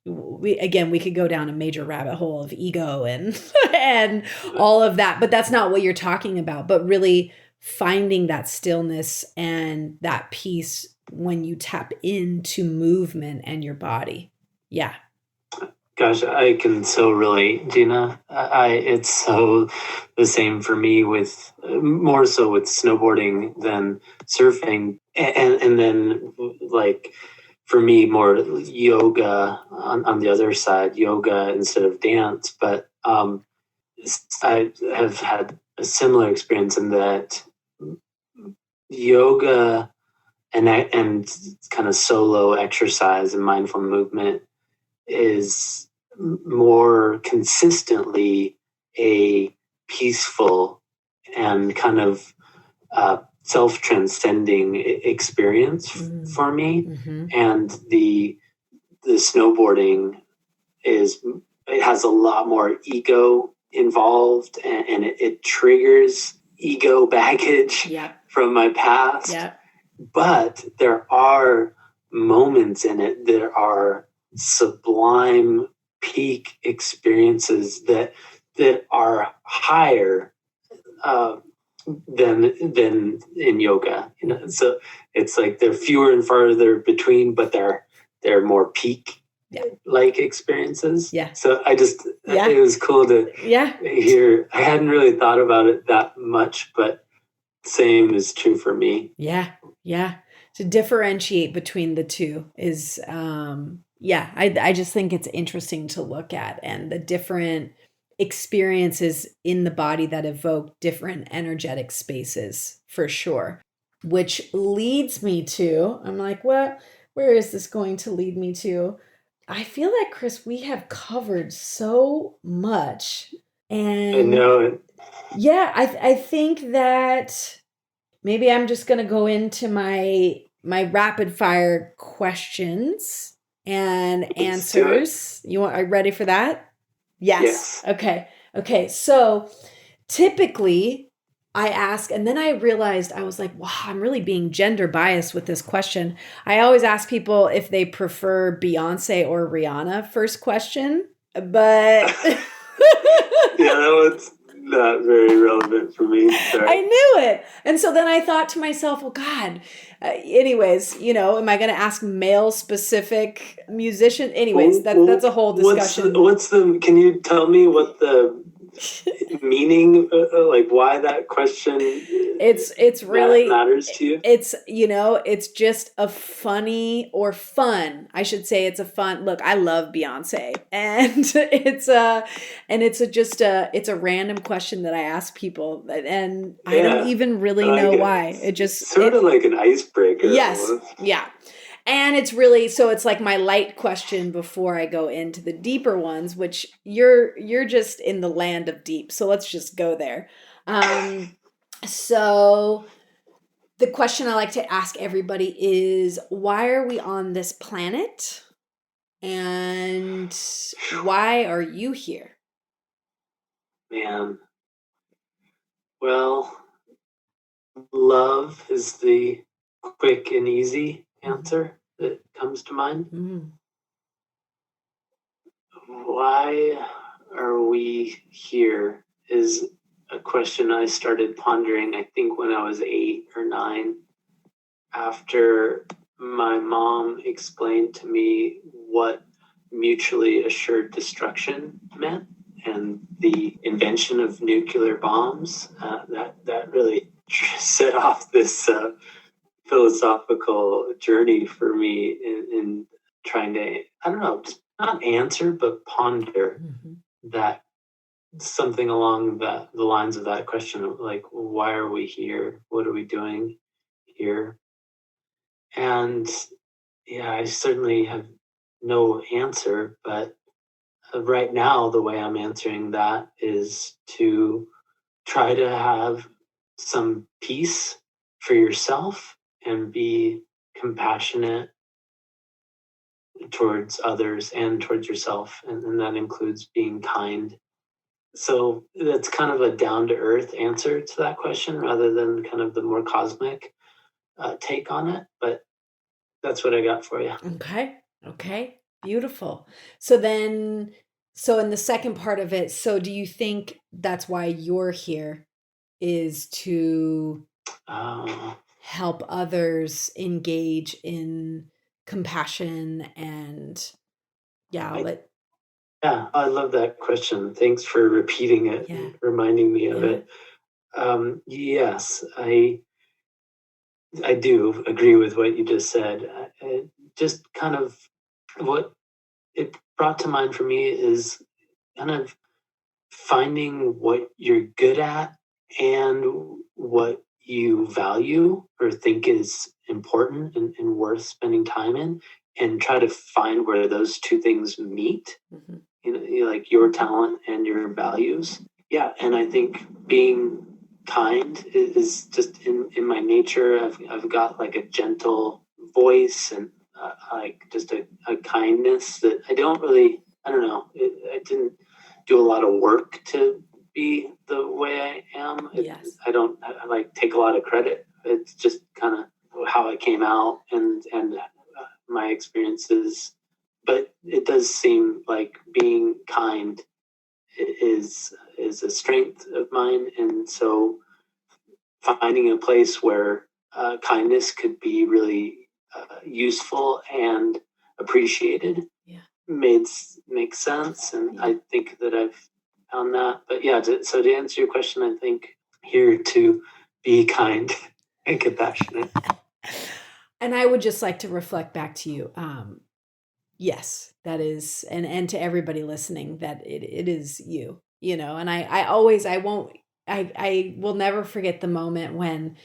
we could go down a major rabbit hole of ego and and all of that, but that's not what you're talking about, but really finding that stillness and that peace when you tap into movement and your body. Yeah. Gosh, I can so relate, Gina. It's so the same for me with more so with snowboarding than surfing, and then like for me more yoga on the other side, yoga instead of dance. But I have had a similar experience in that yoga and kind of solo exercise and mindful movement is more consistently a peaceful and kind of self-transcending experience for me. Mm-hmm. And the snowboarding it has a lot more ego involved, and it triggers ego baggage from my past. Yeah. But there are moments in it that are sublime peak experiences that are higher than in yoga. So it's like they're fewer and farther between, but they're more peak like experiences. Yeah. So it was cool to hear. I hadn't really thought about it that much, but same is true for me. Yeah. To differentiate between the two is I just think it's interesting to look at, and the different experiences in the body that evoke different energetic spaces for sure. Which leads me to, I'm like, where is this going to lead me to? I feel like, Chris, we have covered so much. And I know it. Yeah, I think that maybe I'm just going to go into my rapid fire questions and answers. Are you ready for that? Yes. Okay. So typically I ask, and then I realized, I was like, wow, I'm really being gender biased with this question. I always ask people if they prefer Beyonce or Rihanna first question, but yeah, that was not very relevant for me. Sorry. I knew it. And so then I thought to myself, well, God, anyways, am I going to ask male specific musician? Anyways, that's a whole discussion. Can you tell me what the meaning, like why that question it's really matters to you? It's just a funny or fun, I should say. It's a fun look. I love Beyonce, and it's a random question that I ask people, and I don't even really know why. It just sort of like an icebreaker. Yes. Almost. Yeah. And it's really, so it's like my light question before I go into the deeper ones, which you're just in the land of deep. So let's just go there. So the question I like to ask everybody is, why are we on this planet? And why are you here? Man. Well, love is the quick and easy answer that comes to mind. Mm. Why are we here is a question I started pondering, I think, when I was 8 or 9, after my mom explained to me what mutually assured destruction meant and the invention of nuclear bombs. That really set off this philosophical journey for me in trying to, I don't know, just not answer, but ponder that, something along the lines of that question, like, why are we here? What are we doing here? And yeah, I certainly have no answer, but right now, the way I'm answering that is to try to have some peace for yourself and be compassionate towards others and towards yourself. And that includes being kind. So that's kind of a down-to-earth answer to that question rather than kind of the more cosmic take on it. But that's what I got for you. Okay. Beautiful. So then, so in the second part of it, so do you think that's why you're here, is to Uh, help others engage in compassion and yeah, I let Yeah, I love that question. Thanks for repeating it yeah, and reminding me of yeah, it. Yes, I do agree with what you just said. Just kind of what it brought to mind for me is kind of finding what you're good at and what you value or think is important and worth spending time in, and try to find where those two things meet, mhm, like your talent and your values. Yeah, and I think being kind is just in my nature. I've got like a gentle voice and like just a kindness that I don't really, I don't know, I didn't do a lot of work to be the way I am. yes, I don't like take a lot of credit. It's just kind of how I came out and my experiences, but it does seem like being kind is a strength of mine, and so finding a place where kindness could be really useful and appreciated yeah, makes sense, and yeah. I think that I've found that. But yeah, so to answer your question, I think here to be kind and compassionate. And I would just like to reflect back to you. Yes, that is, and to everybody listening, that it is you, you know, and I always, I will never forget the moment when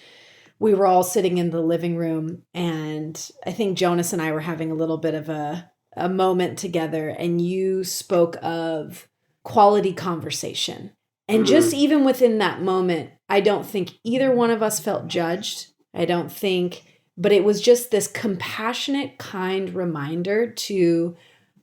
we were all sitting in the living room and I think Jonas and I were having a little bit of a moment together and you spoke of quality conversation. And just Mm, even within that moment, I don't think either one of us felt judged. I don't think, but it was just this compassionate, kind reminder to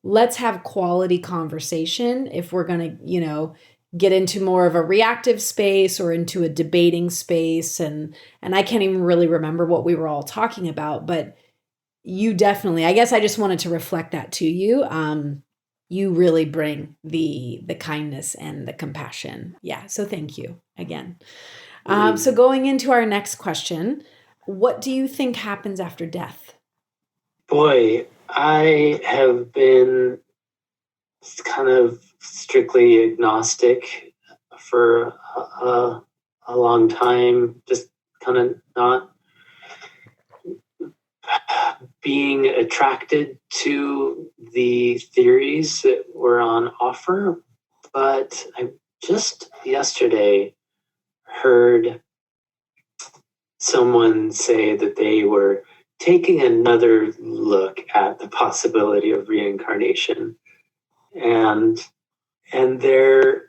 let's have quality conversation if we're going to, you know, get into more of a reactive space or into a debating space. And I can't even really remember what we were all talking about, but you definitely, I guess I just wanted to reflect that to you. You really bring the kindness and the compassion. Yeah. So thank you again. So mm. going into our next question, what do you think happens after death? Boy, I have been kind of strictly agnostic for a long time, just kind of not being attracted to the theories that were on offer. But I just yesterday heard someone say that they were taking another look at the possibility of reincarnation, and their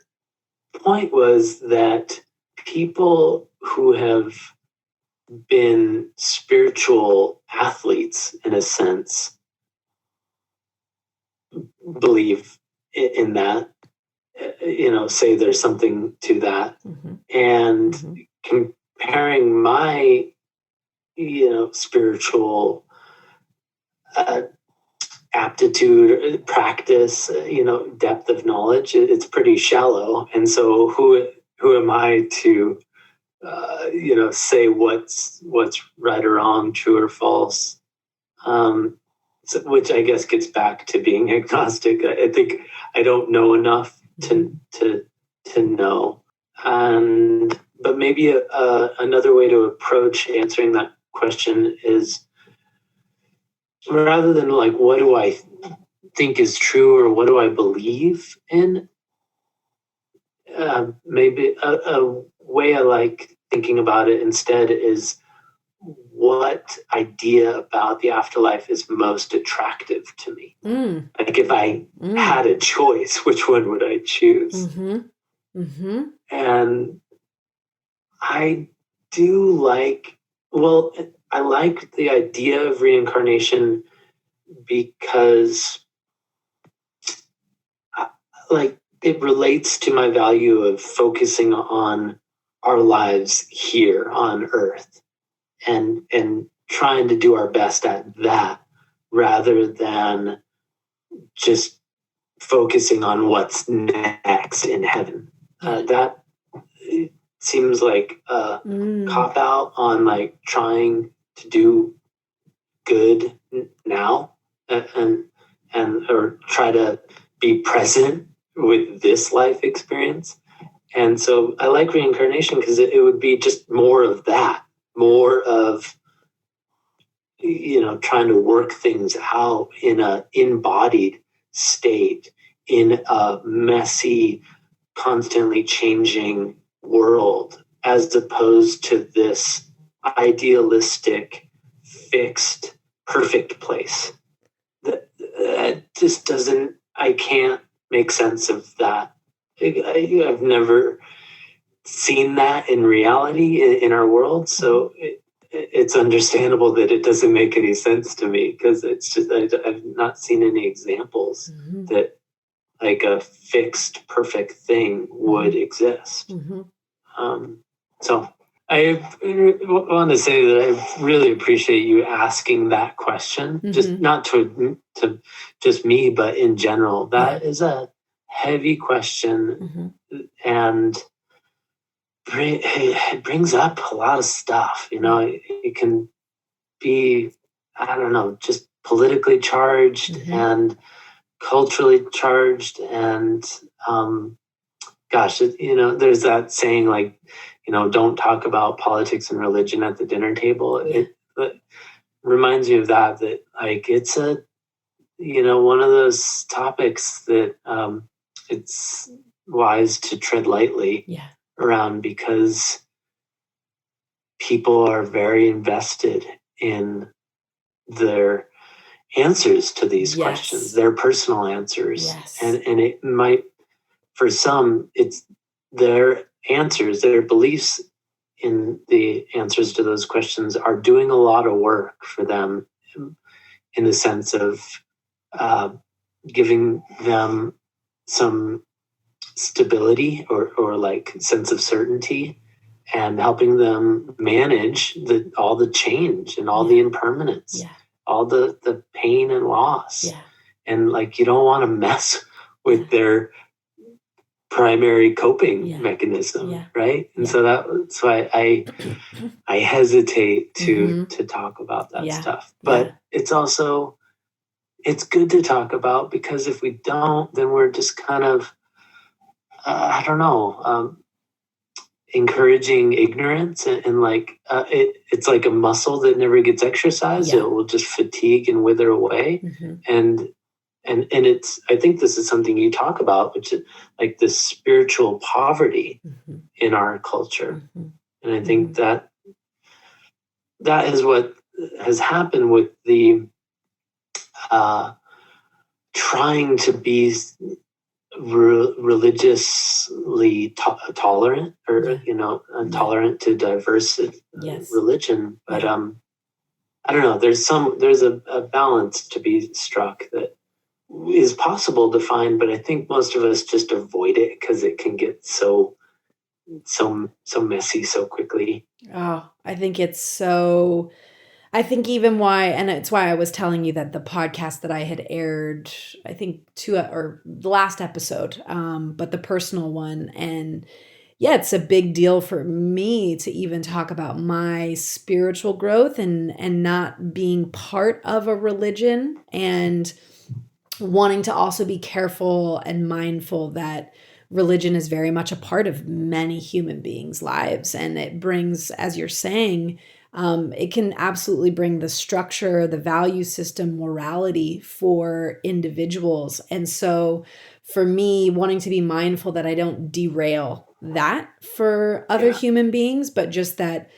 point was that people who have been spiritual athletes in a sense believe in that, say there's something to that, Mm-hmm. and Mm-hmm. comparing my spiritual uh, aptitude, practice, depth of knowledge, it's pretty shallow, and so who am I to say what's right or wrong, true or false? Which I guess gets back to being agnostic. I think I don't know enough to know, and but maybe another way to approach answering that question is, rather than like what do I think is true or what do I believe in, maybe a way I like thinking about it instead is what idea about the afterlife is most attractive to me. Mm. Like if I Mm. had a choice, which one would I choose? Mm-hmm. Mm-hmm. And I do like, well, I like the idea of reincarnation because like it relates to my value of focusing on our lives here on earth and trying to do our best at that rather than just focusing on what's next in heaven. That it seems like a cop out on like trying to do good now and or try to be present with this life experience. And so I like reincarnation because it would be just more of that, more of, trying to work things out in a embodied state in a messy, constantly changing world, as opposed to this idealistic, fixed, perfect place. That just doesn't, I can't make sense of that. I've never seen that in reality in our world. So it's understandable that it doesn't make any sense to me, because it's just, I've not seen any examples that like a fixed, perfect thing would exist. So I want to say that I really appreciate you asking that question, just not to just me, but in general. That is a heavy question, and it brings up a lot of stuff. It can be, I don't know, just politically charged and culturally charged, and there's that saying like, don't talk about politics and religion at the dinner table. It reminds me of that like it's a one of those topics that it's wise to tread lightly around, because people are very invested in their answers to these questions, their personal answers. And it might, for some, it's their answers, their beliefs in the answers to those questions are doing a lot of work for them, in the sense of giving them some stability or like sense of certainty, and helping them manage all the change and all the impermanence, all the pain and loss. And like, you don't want to mess with their primary coping mechanism, right? And so that's why I hesitate to talk about that stuff. But it's also, it's good to talk about, because if we don't, then we're just kind of, I don't know, encouraging ignorance, and like it's like a muscle that never gets exercised. It will just fatigue and wither away. And it's, I think this is something you talk about, which is like this spiritual poverty in our culture. And I think that is what has happened with the trying to be religiously tolerant, or intolerant to diverse religion. But I don't know, there's a balance to be struck that is possible to find, but I think most of us just avoid it because it can get so messy so quickly. I think even why, and it's why I was telling you that the podcast that I had aired, I think or the last episode, but the personal one, and it's a big deal for me to even talk about my spiritual growth and not being part of a religion, and wanting to also be careful and mindful that religion is very much a part of many human beings' lives. And it brings, as you're saying, it can absolutely bring the structure, the value system, morality for individuals. And so for me, wanting to be mindful that I don't derail that for other human beings, but just that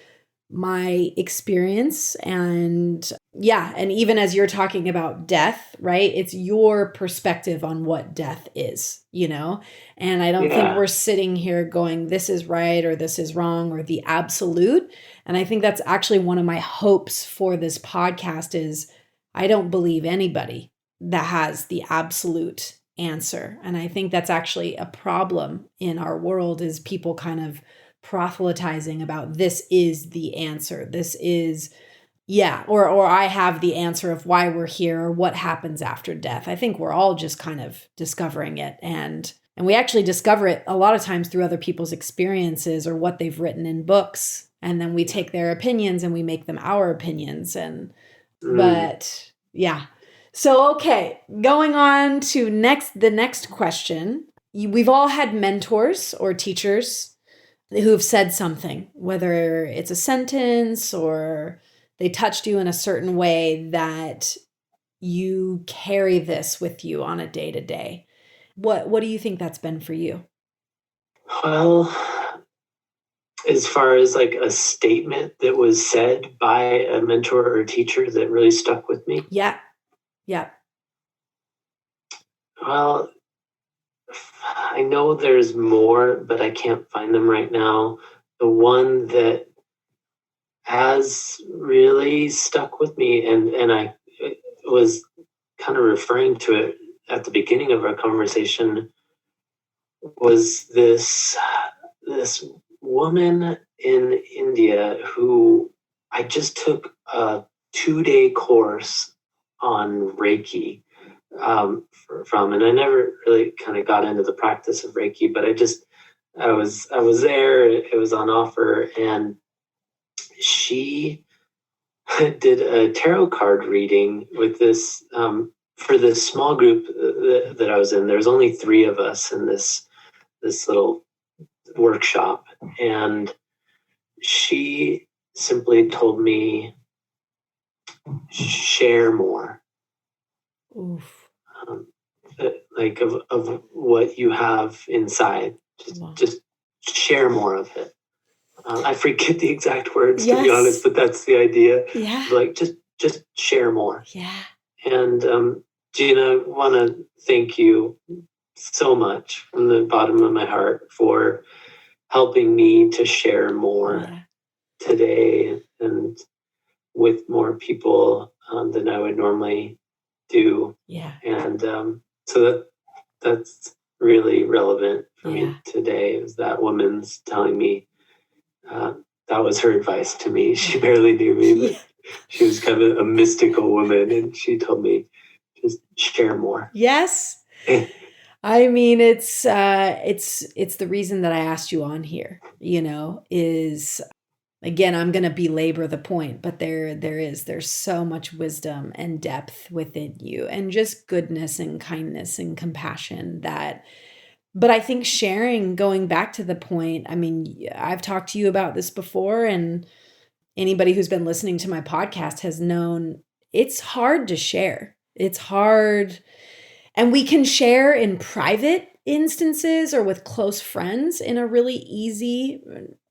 my experience and even as you're talking about death, right? It's your perspective on what death is, and I don't think we're sitting here going, this is right or this is wrong or the absolute. And I think that's actually one of my hopes for this podcast is I don't believe anybody that has the absolute answer. And I think that's actually a problem in our world, is people kind of proselytizing about this is the answer. This is, Yeah, or I have the answer of why we're here or what happens after death. I think we're all just kind of discovering it, and we actually discover it a lot of times through other people's experiences or what they've written in books, and then we take their opinions and we make them our opinions. And but yeah. So okay, going on to the next question. We've all had mentors or teachers who have said something, whether it's a sentence or they touched you in a certain way that you carry this with you on a day-to-day. What do you think that's been for you? Well, as far as like a statement that was said by a mentor or teacher that really stuck with me. Yeah. Well, I know there's more, but I can't find them right now. The one that has really stuck with me, and I was kind of referring to it at the beginning of our conversation, was this woman in India who I just took a 2-day course on Reiki from, and I never really kind of got into the practice of Reiki, but I was there, it was on offer, and she did a tarot card reading with this, for this small group that I was in. There was only 3 of us in this little workshop, and she simply told me, share more. Oof. Like of what you have inside. Just share more of it. I forget the exact words, to be honest, but that's the idea. Yeah. Like just share more. Yeah. And Gina, I want to thank you so much from the bottom of my heart for helping me to share more today and with more people than I would normally do. Yeah. And so that's really relevant for me today, is that woman's telling me that was her advice to me. She barely knew me, but she was kind of a mystical woman, and she told me just share more. Yes. I mean, it's the reason that I asked you on here, is, again, I'm going to belabor the point, but there's so much wisdom and depth within you, and just goodness and kindness and compassion but I think sharing, going back to the point, I mean, I've talked to you about this before, and anybody who's been listening to my podcast has known it's hard to share. It's hard. And we can share in private instances or with close friends in a really easy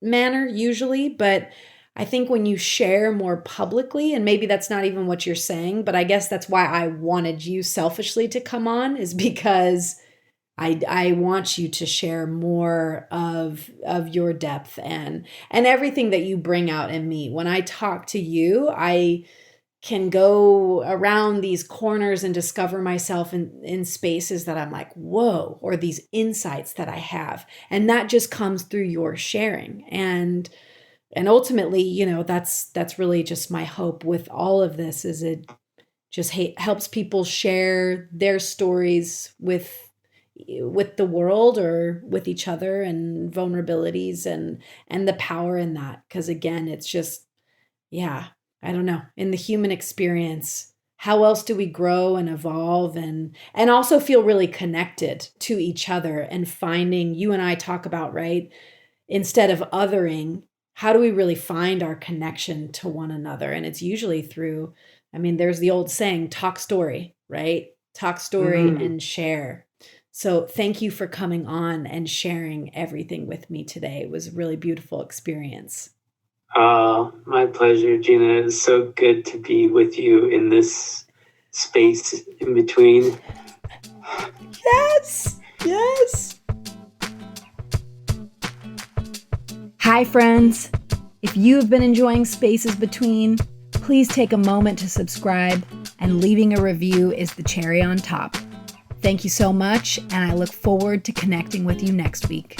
manner usually. But I think when you share more publicly, and maybe that's not even what you're saying, but I guess that's why I wanted you selfishly to come on, is because I want you to share more of your depth and everything that you bring out in me. When I talk to you, I can go around these corners and discover myself in spaces that I'm like, whoa, or these insights that I have. And that just comes through your sharing. And ultimately, that's really just my hope with all of this, is it just helps people share their stories with the world or with each other, and vulnerabilities and the power in that. Because again, it's just, I don't know, in the human experience, how else do we grow and evolve and also feel really connected to each other, and finding, you and I talk about, right, instead of othering, how do we really find our connection to one another? And it's usually through, I mean, there's the old saying, talk story, right? Talk story and share. So thank you for coming on and sharing everything with me today. It was a really beautiful experience. Oh, my pleasure, Gina. It's so good to be with you in this space in between. Yes. Hi, friends. If you have been enjoying Spaces Between, please take a moment to subscribe, and leaving a review is the cherry on top. Thank you so much, and I look forward to connecting with you next week.